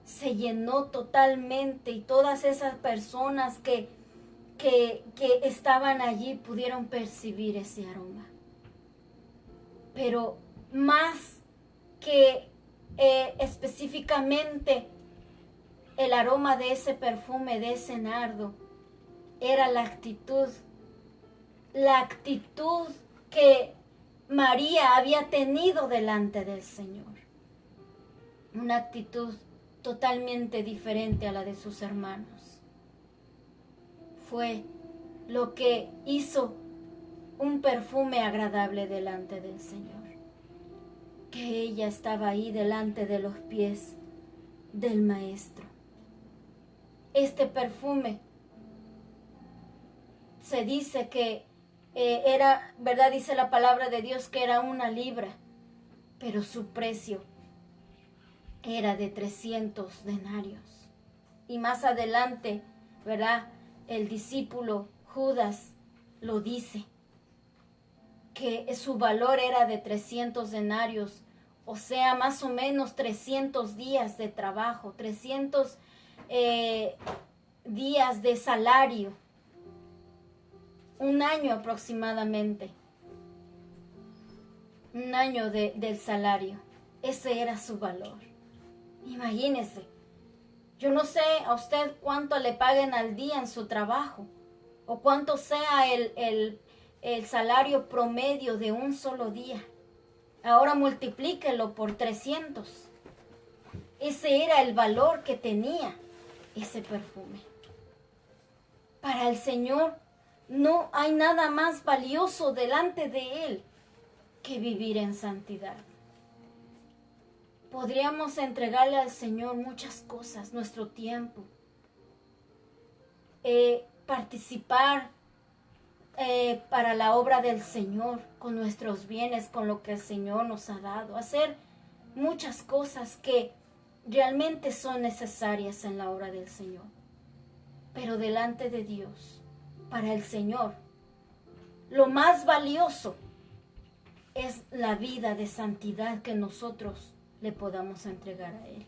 Se llenó totalmente y todas esas personas que que estaban allí pudieron percibir ese aroma. Pero más que específicamente el aroma de ese perfume, de ese nardo, era la actitud que María había tenido delante del Señor. Una actitud totalmente diferente a la de sus hermanos. Fue lo que hizo un perfume agradable delante del Señor. Que ella estaba ahí delante de los pies del Maestro. Este perfume se dice que era, ¿verdad? Dice la palabra de Dios que era 1 libra, pero su precio era de 300 denarios. Y más adelante, ¿verdad? El discípulo Judas lo dice, que su valor era de 300 denarios, o sea, más o menos 300 días de trabajo, 300 días de salario, 1 año aproximadamente, 1 año del salario. Ese era su valor. Imagínese, yo no sé a usted cuánto le paguen al día en su trabajo, o cuánto sea el salario promedio de un solo día. Ahora multiplíquelo por 300. Ese era el valor que tenía ese perfume. Para el Señor no hay nada más valioso delante de Él que vivir en santidad. Podríamos entregarle al Señor muchas cosas, nuestro tiempo, participar para la obra del Señor, con nuestros bienes, con lo que el Señor nos ha dado, hacer muchas cosas que realmente son necesarias en la obra del Señor. Pero delante de Dios, para el Señor, lo más valioso es la vida de santidad que nosotros le podamos entregar a Él.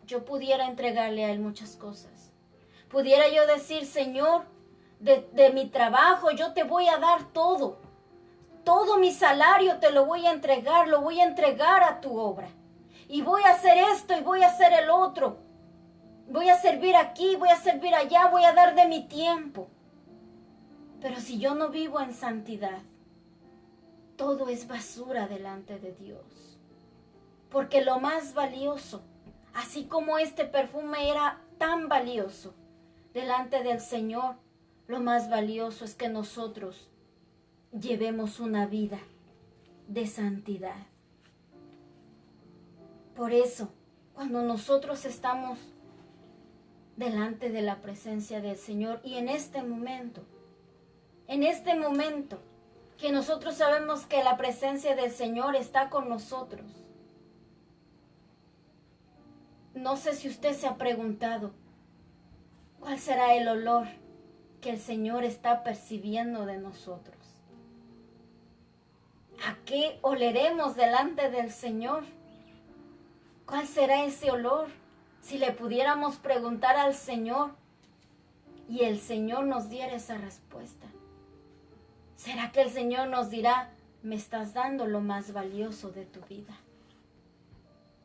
Yo pudiera entregarle a Él muchas cosas. Pudiera yo decir, Señor, de mi trabajo yo te voy a dar todo. Todo mi salario te lo voy a entregar, lo voy a entregar a tu obra. Y voy a hacer esto y voy a hacer el otro. Voy a servir aquí, voy a servir allá, voy a dar de mi tiempo. Pero si yo no vivo en santidad, todo es basura delante de Dios. Porque lo más valioso, así como este perfume era tan valioso delante del Señor, lo más valioso es que nosotros llevemos una vida de santidad. Por eso, cuando nosotros estamos delante de la presencia del Señor y en este momento que nosotros sabemos que la presencia del Señor está con nosotros, no sé si usted se ha preguntado, ¿cuál será el olor que el Señor está percibiendo de nosotros? ¿A qué oleremos delante del Señor? ¿Cuál será ese olor? Si le pudiéramos preguntar al Señor y el Señor nos diera esa respuesta. ¿Será que el Señor nos dirá, me estás dando lo más valioso de tu vida?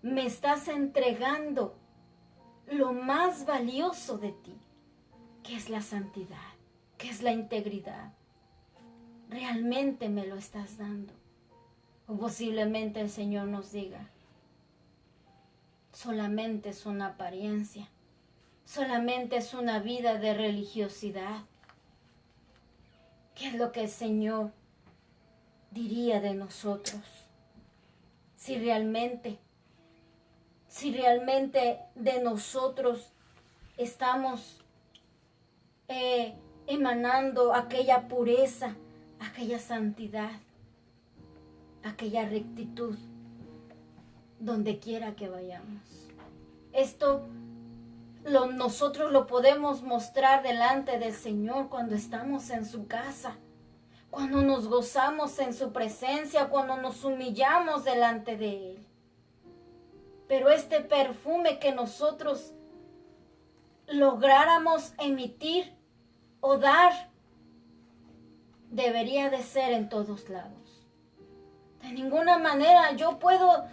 Me estás entregando lo más valioso de ti, que es la santidad, que es la integridad. ¿Realmente me lo estás dando? O posiblemente el Señor nos diga, solamente es una apariencia, solamente es una vida de religiosidad. ¿Qué es lo que el Señor diría de nosotros? Si realmente de nosotros estamos emanando aquella pureza, aquella santidad, aquella rectitud, donde quiera que vayamos. Esto nosotros lo podemos mostrar delante del Señor cuando estamos en su casa, cuando nos gozamos en su presencia, cuando nos humillamos delante de Él. Pero este perfume que nosotros lográramos emitir o dar debería de ser en todos lados. De ninguna manera yo puedo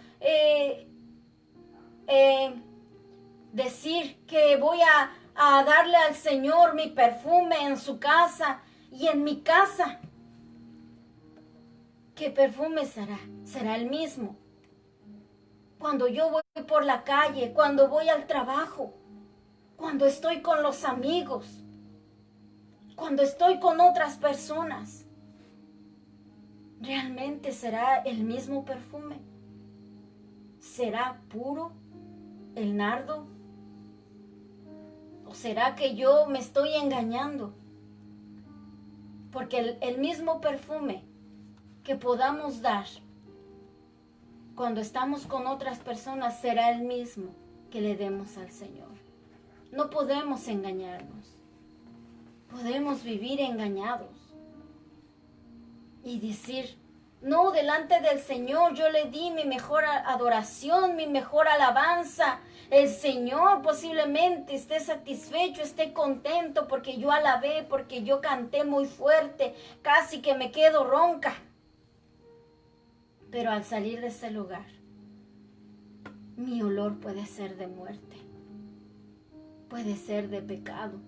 decir que voy a darle al Señor mi perfume en su casa y en mi casa. ¿Qué perfume será? Será el mismo. Cuando yo voy por la calle, cuando voy al trabajo, cuando estoy con los amigos, cuando estoy con otras personas, ¿realmente será el mismo perfume? ¿Será puro el nardo? ¿O será que yo me estoy engañando? Porque el mismo perfume que podamos dar cuando estamos con otras personas será el mismo que le demos al Señor. No podemos engañarnos. Podemos vivir engañados y decir, no, delante del Señor yo le di mi mejor adoración, mi mejor alabanza. El Señor posiblemente esté satisfecho, esté contento porque yo alabé, porque yo canté muy fuerte, casi que me quedo ronca. Pero al salir de ese lugar, mi olor puede ser de muerte, puede ser de pecado,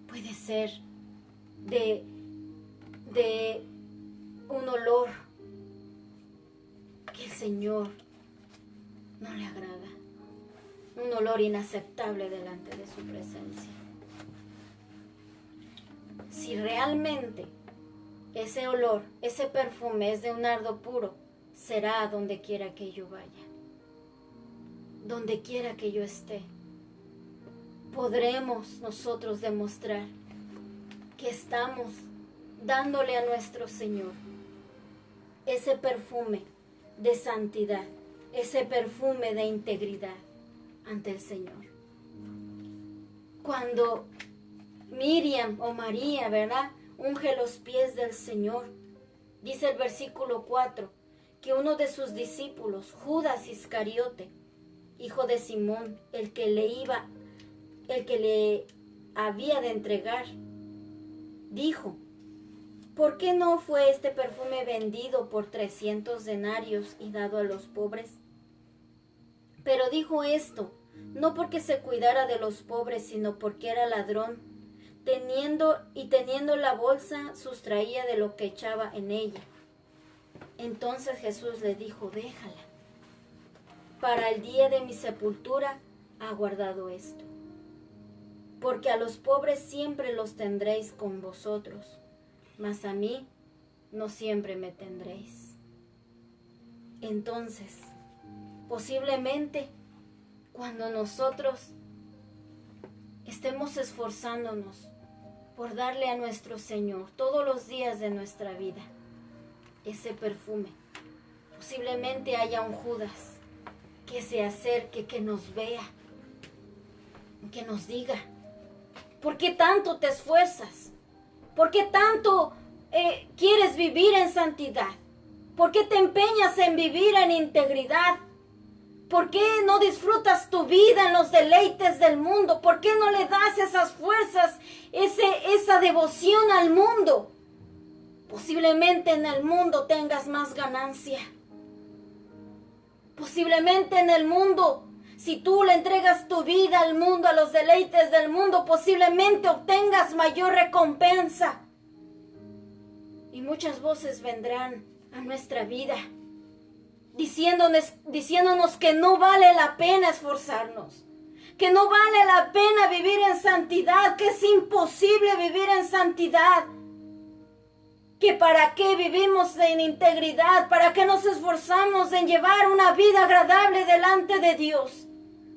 puede ser de un olor que el Señor no le agrada, un olor inaceptable delante de su presencia. Si realmente ese olor, ese perfume es de un nardo puro, será donde quiera que yo vaya, donde quiera que yo esté. Podremos nosotros demostrar que estamos dándole a nuestro Señor ese perfume de santidad, ese perfume de integridad ante el Señor. Cuando Miriam o María, ¿verdad?, unge los pies del Señor, dice el versículo 4, que uno de sus discípulos, Judas Iscariote, hijo de Simón, el que le había de entregar, dijo, ¿por qué no fue este perfume vendido por 300 denarios y dado a los pobres? Pero dijo esto, no porque se cuidara de los pobres, sino porque era ladrón. Teniendo la bolsa, sustraía de lo que echaba en ella. Entonces Jesús le dijo, déjala. Para el día de mi sepultura ha guardado esto. Porque a los pobres siempre los tendréis con vosotros, mas a mí no siempre me tendréis. Entonces, posiblemente, cuando nosotros estemos esforzándonos por darle a nuestro Señor todos los días de nuestra vida ese perfume, posiblemente haya un Judas que se acerque, que nos vea, que nos diga, ¿por qué tanto te esfuerzas? ¿Por qué tanto quieres vivir en santidad? ¿Por qué te empeñas en vivir en integridad? ¿Por qué no disfrutas tu vida en los deleites del mundo? ¿Por qué no le das esas fuerzas, esa devoción al mundo? Posiblemente en el mundo tengas más ganancia. Posiblemente en el mundo, si tú le entregas tu vida al mundo, a los deleites del mundo, posiblemente obtengas mayor recompensa. Y muchas voces vendrán a nuestra vida diciéndonos que no vale la pena esforzarnos, que no vale la pena vivir en santidad, que es imposible vivir en santidad, que para qué vivimos en integridad, para qué nos esforzamos en llevar una vida agradable delante de Dios.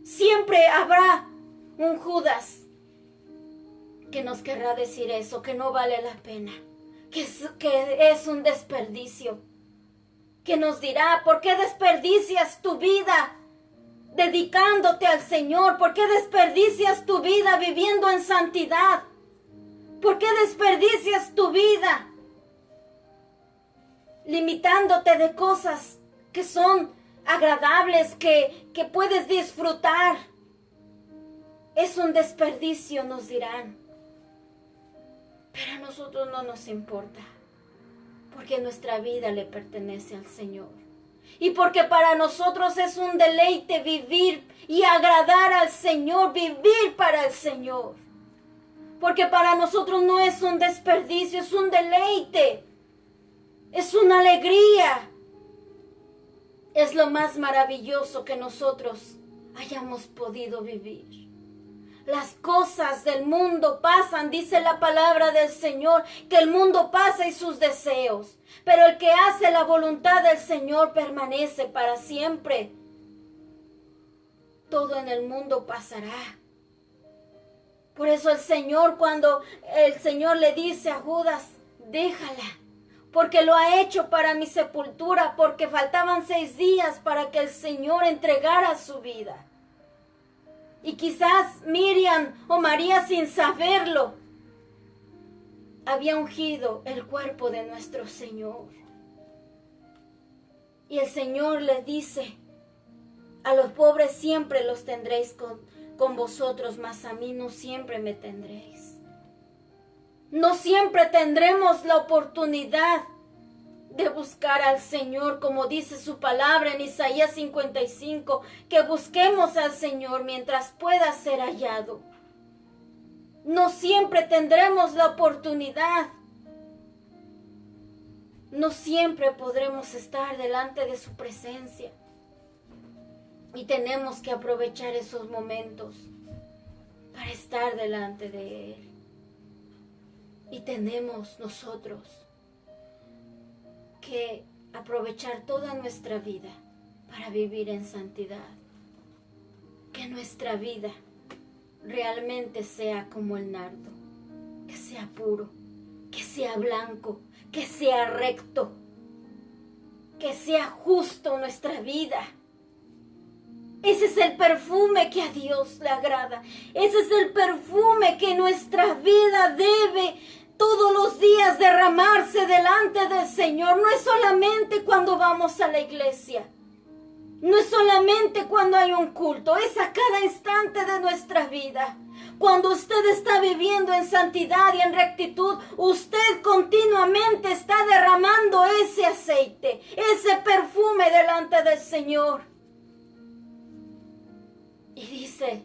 Siempre habrá un Judas que nos querrá decir eso, que no vale la pena, que es un desperdicio, que nos dirá, ¿por qué desperdicias tu vida dedicándote al Señor? ¿Por qué desperdicias tu vida viviendo en santidad? ¿Por qué desperdicias tu vida limitándote de cosas que son agradables, que puedes disfrutar? Es un desperdicio, nos dirán. Pero a nosotros no nos importa, porque nuestra vida le pertenece al Señor. Y porque para nosotros es un deleite vivir y agradar al Señor, vivir para el Señor. Porque para nosotros no es un desperdicio, es un deleite, es una alegría. Es lo más maravilloso que nosotros hayamos podido vivir. Las cosas del mundo pasan, dice la palabra del Señor, que el mundo pasa y sus deseos. Pero el que hace la voluntad del Señor permanece para siempre. Todo en el mundo pasará. Por eso el Señor, cuando el Señor le dice a Judas, déjala, porque lo ha hecho para mi sepultura, porque faltaban 6 días para que el Señor entregara su vida. Y quizás Miriam o María, sin saberlo, había ungido el cuerpo de nuestro Señor. Y el Señor les dice, a los pobres siempre los tendréis con vosotros, mas a mí no siempre me tendréis. No siempre tendremos la oportunidad de buscar al Señor, como dice su palabra en Isaías 55, que busquemos al Señor mientras pueda ser hallado. No siempre tendremos la oportunidad. No siempre podremos estar delante de su presencia. Y tenemos que aprovechar esos momentos para estar delante de Él. Y tenemos nosotros que aprovechar toda nuestra vida para vivir en santidad. Que nuestra vida realmente sea como el nardo, que sea puro, que sea blanco, que sea recto, que sea justo nuestra vida. Ese es el perfume que a Dios le agrada. Ese es el perfume que nuestra vida debe todos los días derramarse delante del Señor. No es solamente cuando vamos a la iglesia. No es solamente cuando hay un culto. Es a cada instante de nuestra vida. Cuando usted está viviendo en santidad y en rectitud, usted continuamente está derramando ese aceite, ese perfume delante del Señor. Y dice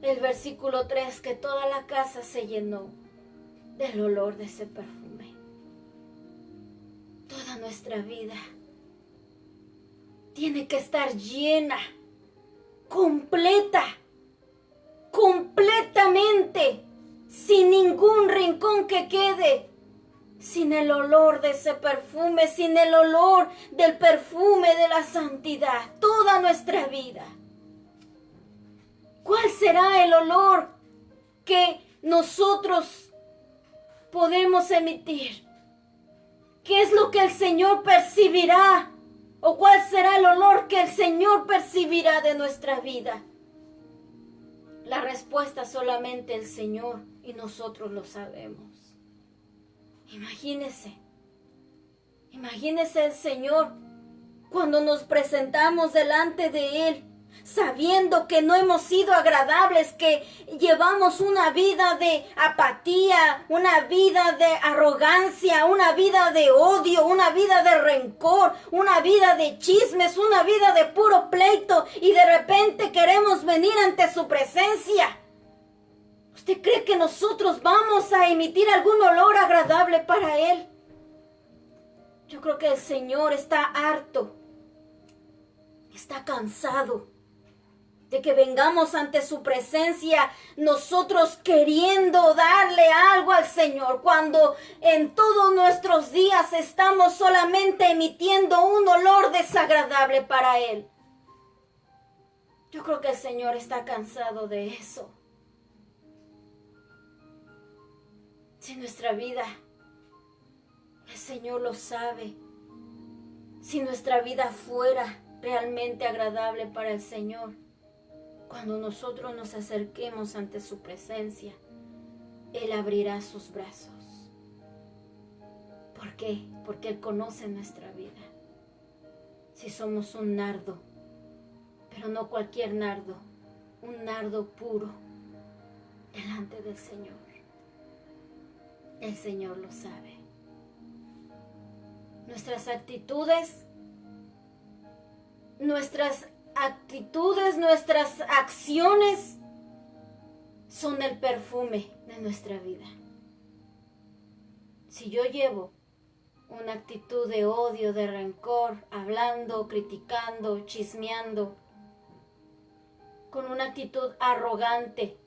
el versículo 3 que toda la casa se llenó del olor de ese perfume. Toda nuestra vida tiene que estar llena, completa, completamente, sin ningún rincón que quede, sin el olor de ese perfume, sin el olor del perfume de la santidad, toda nuestra vida. ¿Cuál será el olor que nosotros podemos emitir? ¿Qué es lo que el Señor percibirá? ¿O cuál será el olor que el Señor percibirá de nuestra vida? La respuesta solamente el Señor y nosotros lo sabemos. Imagínese el Señor cuando nos presentamos delante de Él, sabiendo que no hemos sido agradables, que llevamos una vida de apatía, una vida de arrogancia, una vida de odio, una vida de rencor, una vida de chismes, una vida de puro pleito, y de repente queremos venir ante su presencia. ¿Usted cree que nosotros vamos a emitir algún olor agradable para Él? Yo creo que el Señor está harto, está cansado de que vengamos ante su presencia nosotros queriendo darle algo al Señor, cuando en todos nuestros días estamos solamente emitiendo un olor desagradable para Él. Yo creo que el Señor está cansado de eso. Si nuestra vida, el Señor lo sabe, si nuestra vida fuera realmente agradable para el Señor, cuando nosotros nos acerquemos ante su presencia, Él abrirá sus brazos. ¿Por qué? Porque Él conoce nuestra vida. Si somos un nardo, pero no cualquier nardo, un nardo puro delante del Señor. El Señor lo sabe. Nuestras actitudes, nuestras acciones son el perfume de nuestra vida. Si yo llevo una actitud de odio, de rencor, hablando, criticando, chismeando, con una actitud arrogante,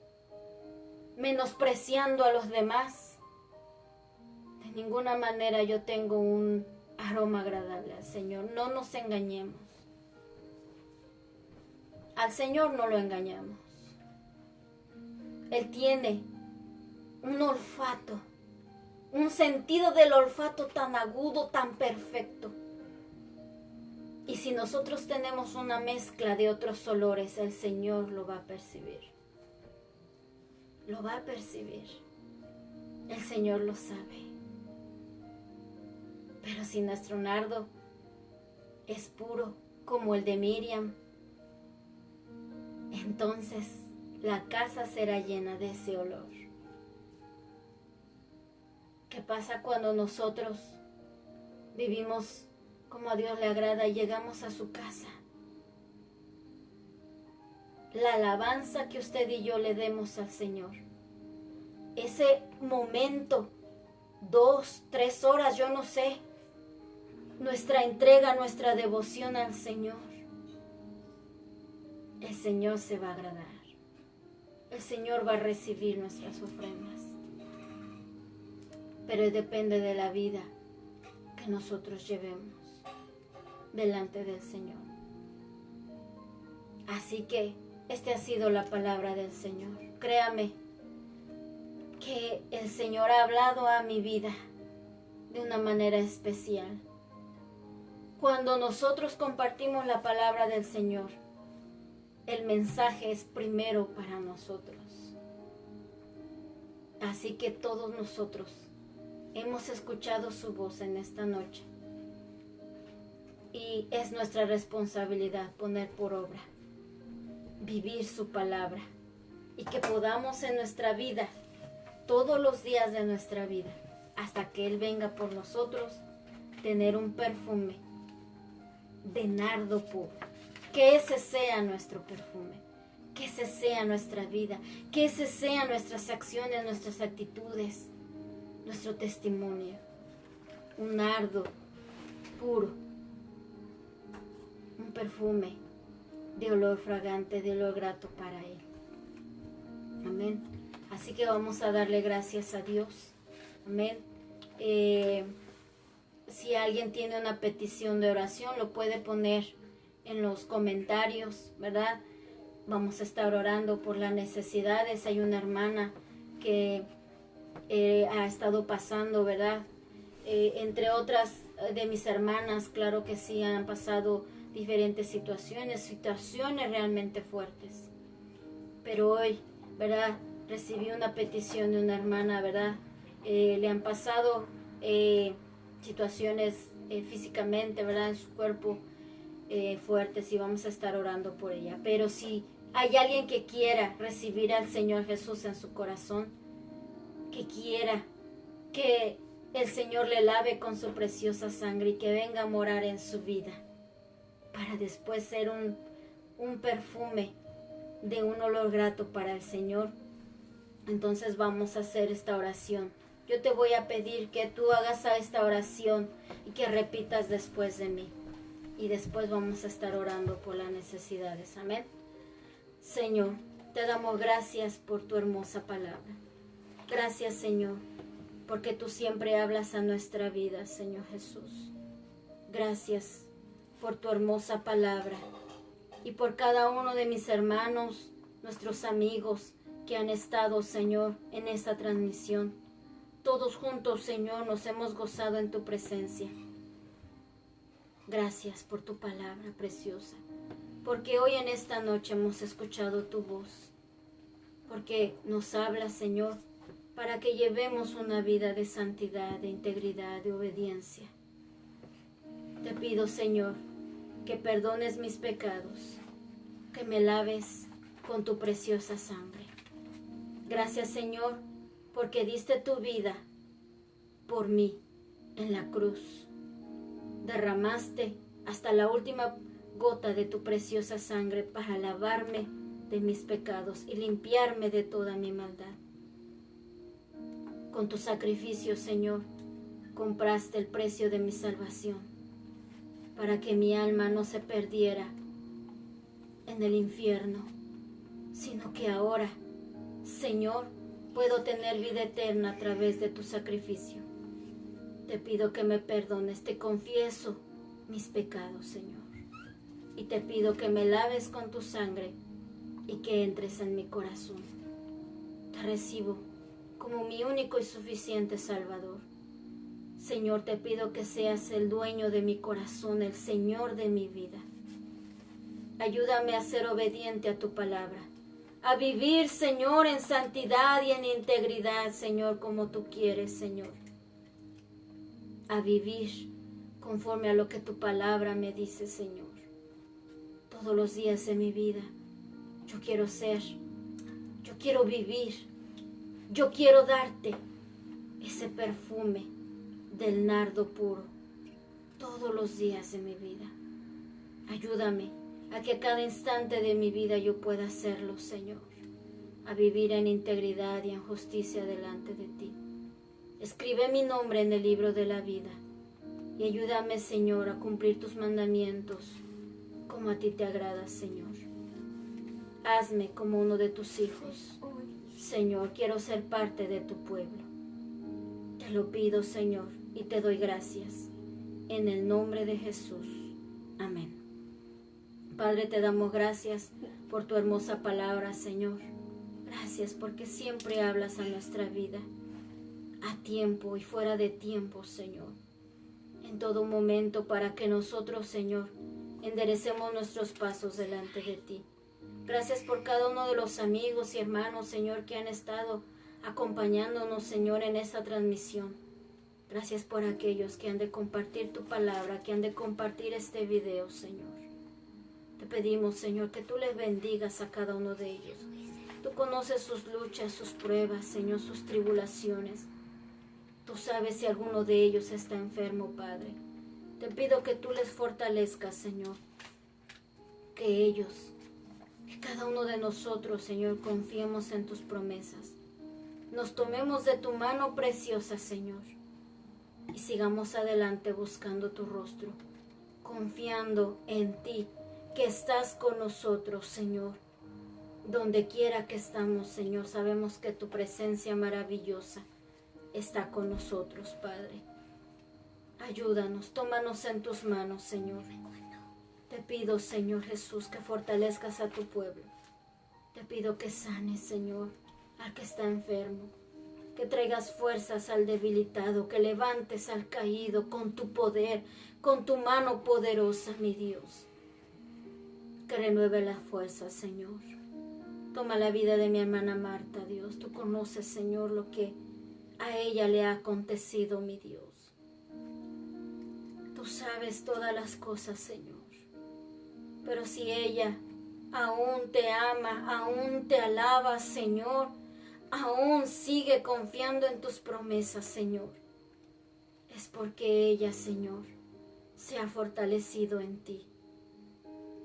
menospreciando a los demás, de ninguna manera yo tengo un aroma agradable al Señor. No nos engañemos. Al Señor no lo engañamos. Él tiene un olfato, un sentido del olfato tan agudo, tan perfecto. Y si nosotros tenemos una mezcla de otros olores, el Señor lo va a percibir. Lo va a percibir. El Señor lo sabe. Pero si nuestro nardo es puro como el de Miriam, entonces la casa será llena de ese olor. ¿Qué pasa cuando nosotros vivimos como a Dios le agrada y llegamos a su casa? La alabanza que usted y yo le demos al Señor, ese momento, 2, 3 horas, yo no sé, nuestra entrega, nuestra devoción al Señor, el Señor se va a agradar. El Señor va a recibir nuestras ofrendas. Pero depende de la vida que nosotros llevemos delante del Señor. Así que esta ha sido la palabra del Señor. Créame que el Señor ha hablado a mi vida de una manera especial. Cuando nosotros compartimos la palabra del Señor, el mensaje es primero para nosotros. Así que todos nosotros hemos escuchado su voz en esta noche. Y es nuestra responsabilidad poner por obra, vivir su palabra. Y que podamos en nuestra vida, todos los días de nuestra vida, hasta que Él venga por nosotros, tener un perfume de nardo puro. Que ese sea nuestro perfume, que ese sea nuestra vida, que ese sean nuestras acciones, nuestras actitudes, nuestro testimonio. Un nardo puro, un perfume de olor fragante, de olor grato para Él. Amén. Así que vamos a darle gracias a Dios. Amén. Si alguien tiene una petición de oración, lo puede poner en los comentarios, ¿verdad? Vamos a estar orando por las necesidades. Hay una hermana que ha estado pasando, ¿verdad? Entre otras de mis hermanas, claro que sí, han pasado diferentes situaciones realmente fuertes. Pero hoy, ¿verdad? Recibí una petición de una hermana, ¿verdad? Le han pasado situaciones físicamente, ¿verdad? En su cuerpo fuertes, y vamos a estar orando por ella. Pero si hay alguien que quiera recibir al Señor Jesús en su corazón, que quiera que el Señor le lave con su preciosa sangre y que venga a morar en su vida, para después ser un perfume de un olor grato para el Señor, entonces vamos a hacer esta oración. Yo te voy a pedir que tú hagas esta oración y que repitas después de mí. Y después vamos a estar orando por las necesidades. Amén. Señor, te damos gracias por tu hermosa palabra. Gracias, Señor, porque tú siempre hablas a nuestra vida, Señor Jesús. Gracias por tu hermosa palabra y por cada uno de mis hermanos, nuestros amigos que han estado, Señor, en esta transmisión. Todos juntos, Señor, nos hemos gozado en tu presencia. Gracias por tu palabra preciosa, porque hoy en esta noche hemos escuchado tu voz, porque nos hablas, Señor, para que llevemos una vida de santidad, de integridad, de obediencia. Te pido, Señor, que perdones mis pecados, que me laves con tu preciosa sangre. Gracias, Señor, porque diste tu vida por mí en la cruz. Derramaste hasta la última gota de tu preciosa sangre para lavarme de mis pecados y limpiarme de toda mi maldad. Con tu sacrificio, Señor, compraste el precio de mi salvación, para que mi alma no se perdiera en el infierno, sino que ahora, Señor, puedo tener vida eterna a través de tu sacrificio. Te pido que me perdones, te confieso mis pecados, Señor, y te pido que me laves con tu sangre y que entres en mi corazón. Te recibo como mi único y suficiente Salvador. Señor, te pido que seas el dueño de mi corazón, el Señor de mi vida. Ayúdame a ser obediente a tu palabra, a vivir, Señor, en santidad y en integridad, Señor, como tú quieres, Señor. A vivir conforme a lo que tu palabra me dice, Señor. Todos los días de mi vida, yo quiero ser, yo quiero vivir, yo quiero darte ese perfume del nardo puro todos los días de mi vida. Ayúdame a que a cada instante de mi vida yo pueda hacerlo, Señor, a vivir en integridad y en justicia delante de ti. Escribe mi nombre en el libro de la vida y ayúdame, Señor, a cumplir tus mandamientos como a ti te agrada, Señor. Hazme como uno de tus hijos. Señor, quiero ser parte de tu pueblo. Te lo pido, Señor, y te doy gracias. En el nombre de Jesús. Amén. Padre, te damos gracias por tu hermosa palabra, Señor. Gracias porque siempre hablas a nuestra vida, a tiempo y fuera de tiempo, Señor. En todo momento para que nosotros, Señor, enderecemos nuestros pasos delante de ti. Gracias por cada uno de los amigos y hermanos, Señor, que han estado acompañándonos, Señor, en esta transmisión. Gracias por aquellos que han de compartir tu palabra, que han de compartir este video, Señor. Te pedimos, Señor, que tú les bendigas a cada uno de ellos. Tú conoces sus luchas, sus pruebas, Señor, sus tribulaciones. Tú sabes si alguno de ellos está enfermo, Padre. Te pido que tú les fortalezcas, Señor. Que ellos, que cada uno de nosotros, Señor, confiemos en tus promesas. Nos tomemos de tu mano preciosa, Señor, y sigamos adelante buscando tu rostro, confiando en ti, que estás con nosotros, Señor. Donde quiera que estamos, Señor, sabemos que tu presencia maravillosa está con nosotros, Padre. Ayúdanos, tómanos en tus manos, Señor. Te pido, Señor Jesús, que fortalezcas a tu pueblo. Te pido que sanes, Señor, al que está enfermo. Que traigas fuerzas al debilitado, que levantes al caído con tu poder, con tu mano poderosa, mi Dios. Que renueve las fuerzas, Señor. Toma la vida de mi hermana Marta, Dios. Tú conoces, Señor, lo que a ella le ha acontecido, mi Dios. Tú sabes todas las cosas, Señor. Pero si ella aún te ama, aún te alaba, Señor, aún sigue confiando en tus promesas, Señor, es porque ella, Señor, se ha fortalecido en ti.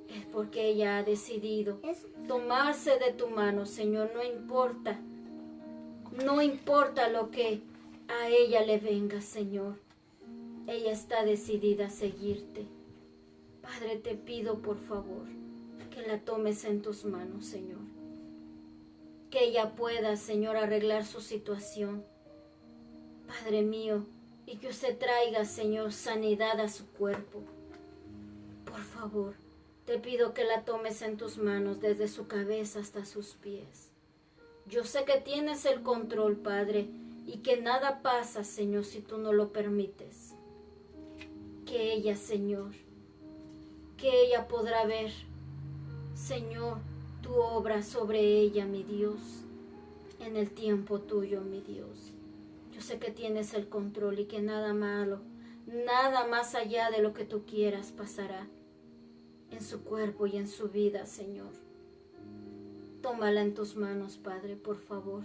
Es porque ella ha decidido tomarse de tu mano, Señor. No importa lo que a ella le venga, Señor. Ella está decidida a seguirte. Padre, te pido por favor que la tomes en tus manos, Señor. Que ella pueda, Señor, arreglar su situación, Padre mío, y que usted traiga, Señor, sanidad a su cuerpo. Por favor, te pido que la tomes en tus manos desde su cabeza hasta sus pies. Yo sé que tienes el control, Padre, y que nada pasa, Señor, si tú no lo permites. Que ella, Señor, que ella podrá ver, Señor, tu obra sobre ella, mi Dios, en el tiempo tuyo, mi Dios. Yo sé que tienes el control y que nada malo, nada más allá de lo que tú quieras pasará en su cuerpo y en su vida, Señor. Tómala en tus manos, Padre, por favor.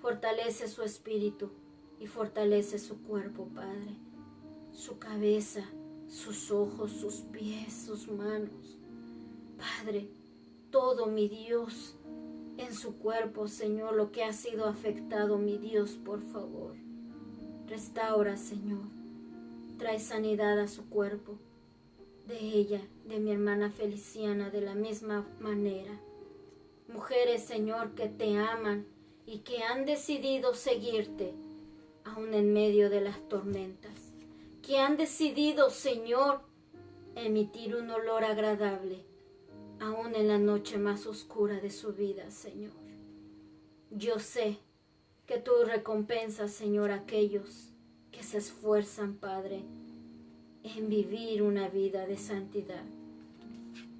Fortalece su espíritu. y fortalece su cuerpo, Padre, su cabeza, sus ojos, sus pies, sus manos. Padre, todo, mi Dios, en su cuerpo, Señor, lo que ha sido afectado, mi Dios, por favor, restaura, Señor. Trae sanidad a su cuerpo, de ella, de mi hermana Feliciana, de la misma manera. Mujeres, Señor, que te aman y que han decidido seguirte, aún en medio de las tormentas, que han decidido, Señor, emitir un olor agradable, aún en la noche más oscura de su vida, Señor. Yo sé que tú recompensas, Señor, a aquellos que se esfuerzan, Padre, en vivir una vida de santidad.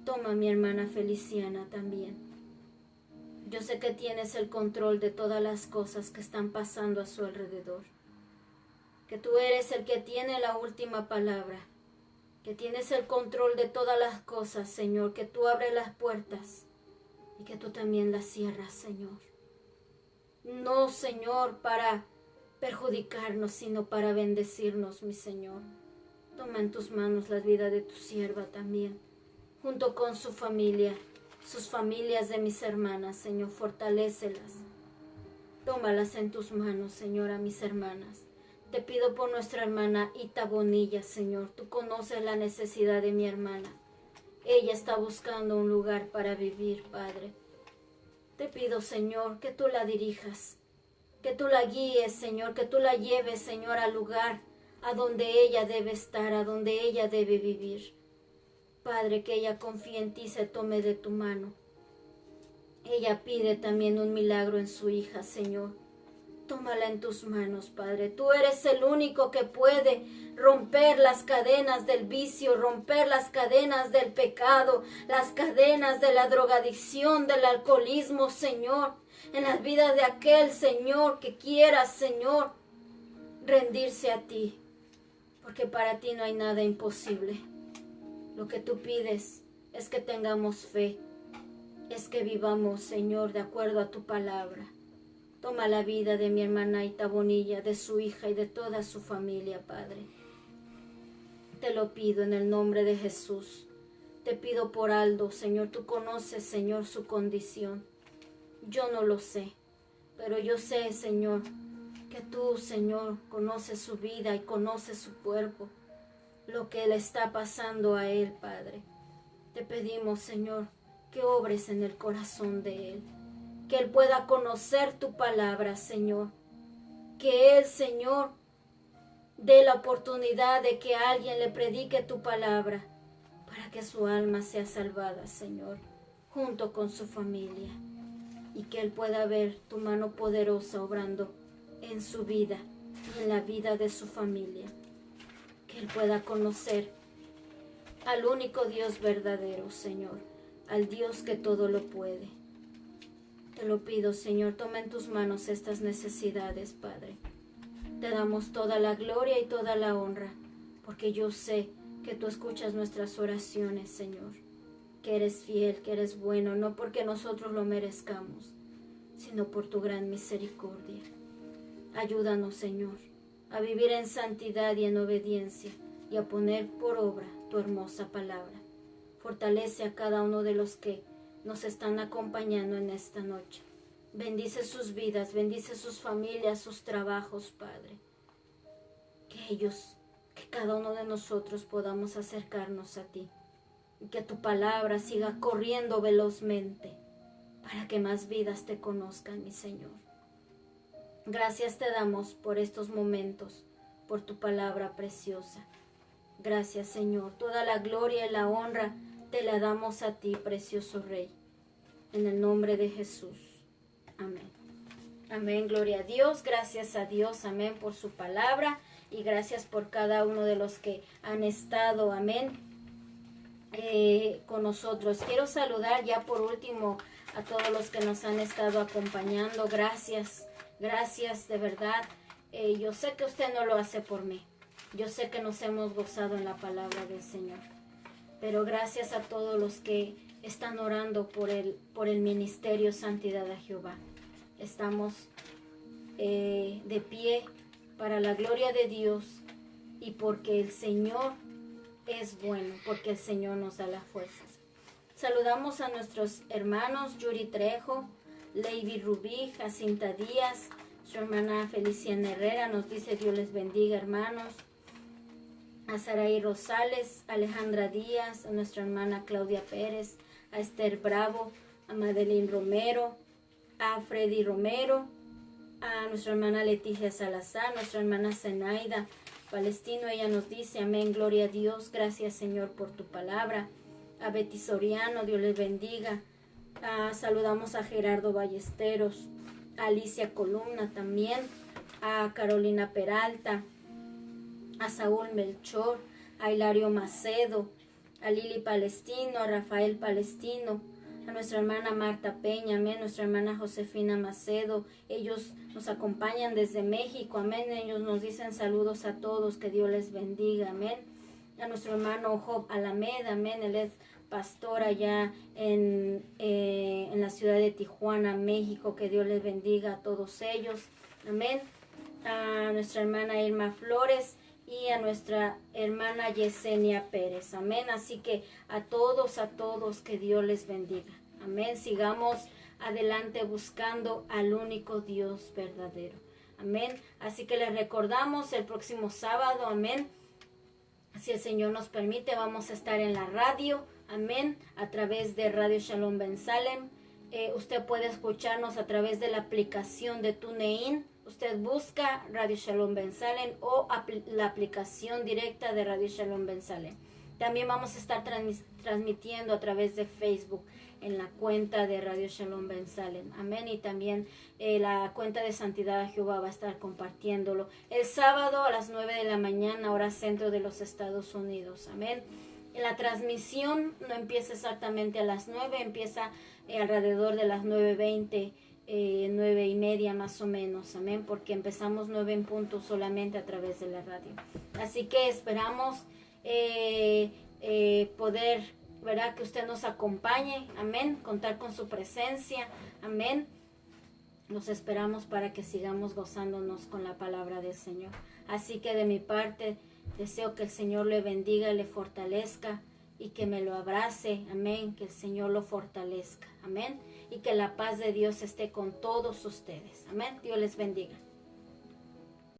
Toma a mi hermana Feliciana también. Yo sé que tienes el control de todas las cosas que están pasando a su alrededor, que tú eres el que tiene la última palabra, que tienes el control de todas las cosas, Señor, que tú abres las puertas y que tú también las cierras, Señor. No, Señor, para perjudicarnos, sino para bendecirnos, mi Señor. Toma en tus manos la vida de tu sierva también, junto con su familia, sus familias de mis hermanas, Señor, fortalécelas. Tómalas en tus manos, Señor, a mis hermanas. Te pido por nuestra hermana Ita Bonilla, Señor. Tú conoces la necesidad de mi hermana. Ella está buscando un lugar para vivir, Padre. Te pido, Señor, que tú la dirijas, que tú la guíes, Señor, que tú la lleves, Señor, al lugar a donde ella debe estar, a donde ella debe vivir. Padre, que ella confíe en ti, se tome de tu mano. Ella pide también un milagro en su hija, Señor. Tómala en tus manos, Padre. Tú eres el único que puede romper las cadenas del vicio, romper las cadenas del pecado, las cadenas de la drogadicción, del alcoholismo, Señor. En las vidas de aquel, Señor, que quiera, Señor, rendirse a ti. Porque para ti no hay nada imposible. Lo que tú pides es que tengamos fe, es que vivamos, Señor, de acuerdo a tu palabra. Toma la vida de mi hermana Ita Bonilla, de su hija y de toda su familia, Padre. Te lo pido en el nombre de Jesús. Te pido por Aldo, Señor. Tú conoces, Señor, su condición. Yo no lo sé, pero yo sé, Señor, que tú, Señor, conoces su vida y conoces su cuerpo, lo que le está pasando a él, Padre. Te pedimos, Señor, que obres en el corazón de él, que él pueda conocer tu palabra, Señor, que él, Señor, dé la oportunidad de que alguien le predique tu palabra para que su alma sea salvada, Señor, junto con su familia, y que él pueda ver tu mano poderosa obrando en su vida y en la vida de su familia, que él pueda conocer al único Dios verdadero, Señor, al Dios que todo lo puede. Te lo pido, Señor, toma en tus manos estas necesidades, Padre. Te damos toda la gloria y toda la honra, porque yo sé que tú escuchas nuestras oraciones, Señor, que eres fiel, que eres bueno, no porque nosotros lo merezcamos, sino por tu gran misericordia. Ayúdanos, Señor, a vivir en santidad y en obediencia y a poner por obra tu hermosa palabra. Fortalece a cada uno de los que nos están acompañando en esta noche. Bendice sus vidas, bendice sus familias, sus trabajos, Padre. Que ellos, que cada uno de nosotros podamos acercarnos a ti y que tu palabra siga corriendo velozmente para que más vidas te conozcan, mi Señor. Gracias te damos por estos momentos, por tu palabra preciosa. Gracias, Señor. Toda la gloria y la honra te la damos a ti, precioso Rey. En el nombre de Jesús. Amén. Amén, gloria a Dios. Gracias a Dios, amén, por su palabra. Y gracias por cada uno de los que han estado, amén, con nosotros. Quiero saludar ya por último a todos los que nos han estado acompañando. Gracias, gracias de verdad. Yo sé que usted no lo hace por mí. Yo sé que nos hemos gozado en la palabra del Señor. Pero gracias a todos los que están orando por el ministerio Santidad a Jehová. Estamos de pie para la gloria de Dios y porque el Señor es bueno, porque el Señor nos da las fuerzas. Saludamos a nuestros hermanos Yuri Trejo, Lady Rubí, Jacinta Díaz, su hermana Feliciana Herrera, nos dice Dios les bendiga, hermanos. A Saraí Rosales, Alejandra Díaz, a nuestra hermana Claudia Pérez, a Esther Bravo, a Madeline Romero, a Freddy Romero, a nuestra hermana Leticia Salazar, nuestra hermana Zenaida Palestino, ella nos dice, amén, gloria a Dios, gracias Señor por tu palabra. A Betty Soriano, Dios les bendiga. Saludamos a Gerardo Ballesteros, a Alicia Columna también, a Carolina Peralta, a Saúl Melchor, a Hilario Macedo, a Lili Palestino, a Rafael Palestino, a nuestra hermana Marta Peña, amén, nuestra hermana Josefina Macedo, ellos nos acompañan desde México, amén, ellos nos dicen saludos a todos, que Dios les bendiga, amén, a nuestro hermano Job Alameda, amén, él es pastor allá en la ciudad de Tijuana, México, que Dios les bendiga a todos ellos, amén, a nuestra hermana Irma Flores, y a nuestra hermana Yesenia Pérez, amén, así que a todos, que Dios les bendiga, amén, sigamos adelante buscando al único Dios verdadero, amén, así que les recordamos el próximo sábado, amén, si el Señor nos permite, vamos a estar en la radio, amén, a través de Radio Shalom Ben Salem, usted puede escucharnos a través de la aplicación de TuneIn. Usted busca Radio Shalom Ben Salem o la aplicación directa de Radio Shalom Ben Salem. También vamos a estar transmitiendo a través de Facebook en la cuenta de Radio Shalom Ben Salem. Amén. Y también la cuenta de Santidad a Jehová va a estar compartiéndolo el sábado a las 9 de la mañana, hora centro de los Estados Unidos. Amén. La transmisión no empieza exactamente a las 9, empieza alrededor de las 9:20. 9:30 más o menos, amén, porque empezamos 9 en punto solamente a través de la radio. Así que esperamos poder, ¿verdad?, que usted nos acompañe, amén, contar con su presencia, amén. Nos esperamos para que sigamos gozándonos con la palabra del Señor. Así que de mi parte deseo que el Señor le bendiga y le fortalezca y que me lo abrace, amén, que el Señor lo fortalezca, amén, y que la paz de Dios esté con todos ustedes, amén. Dios les bendiga.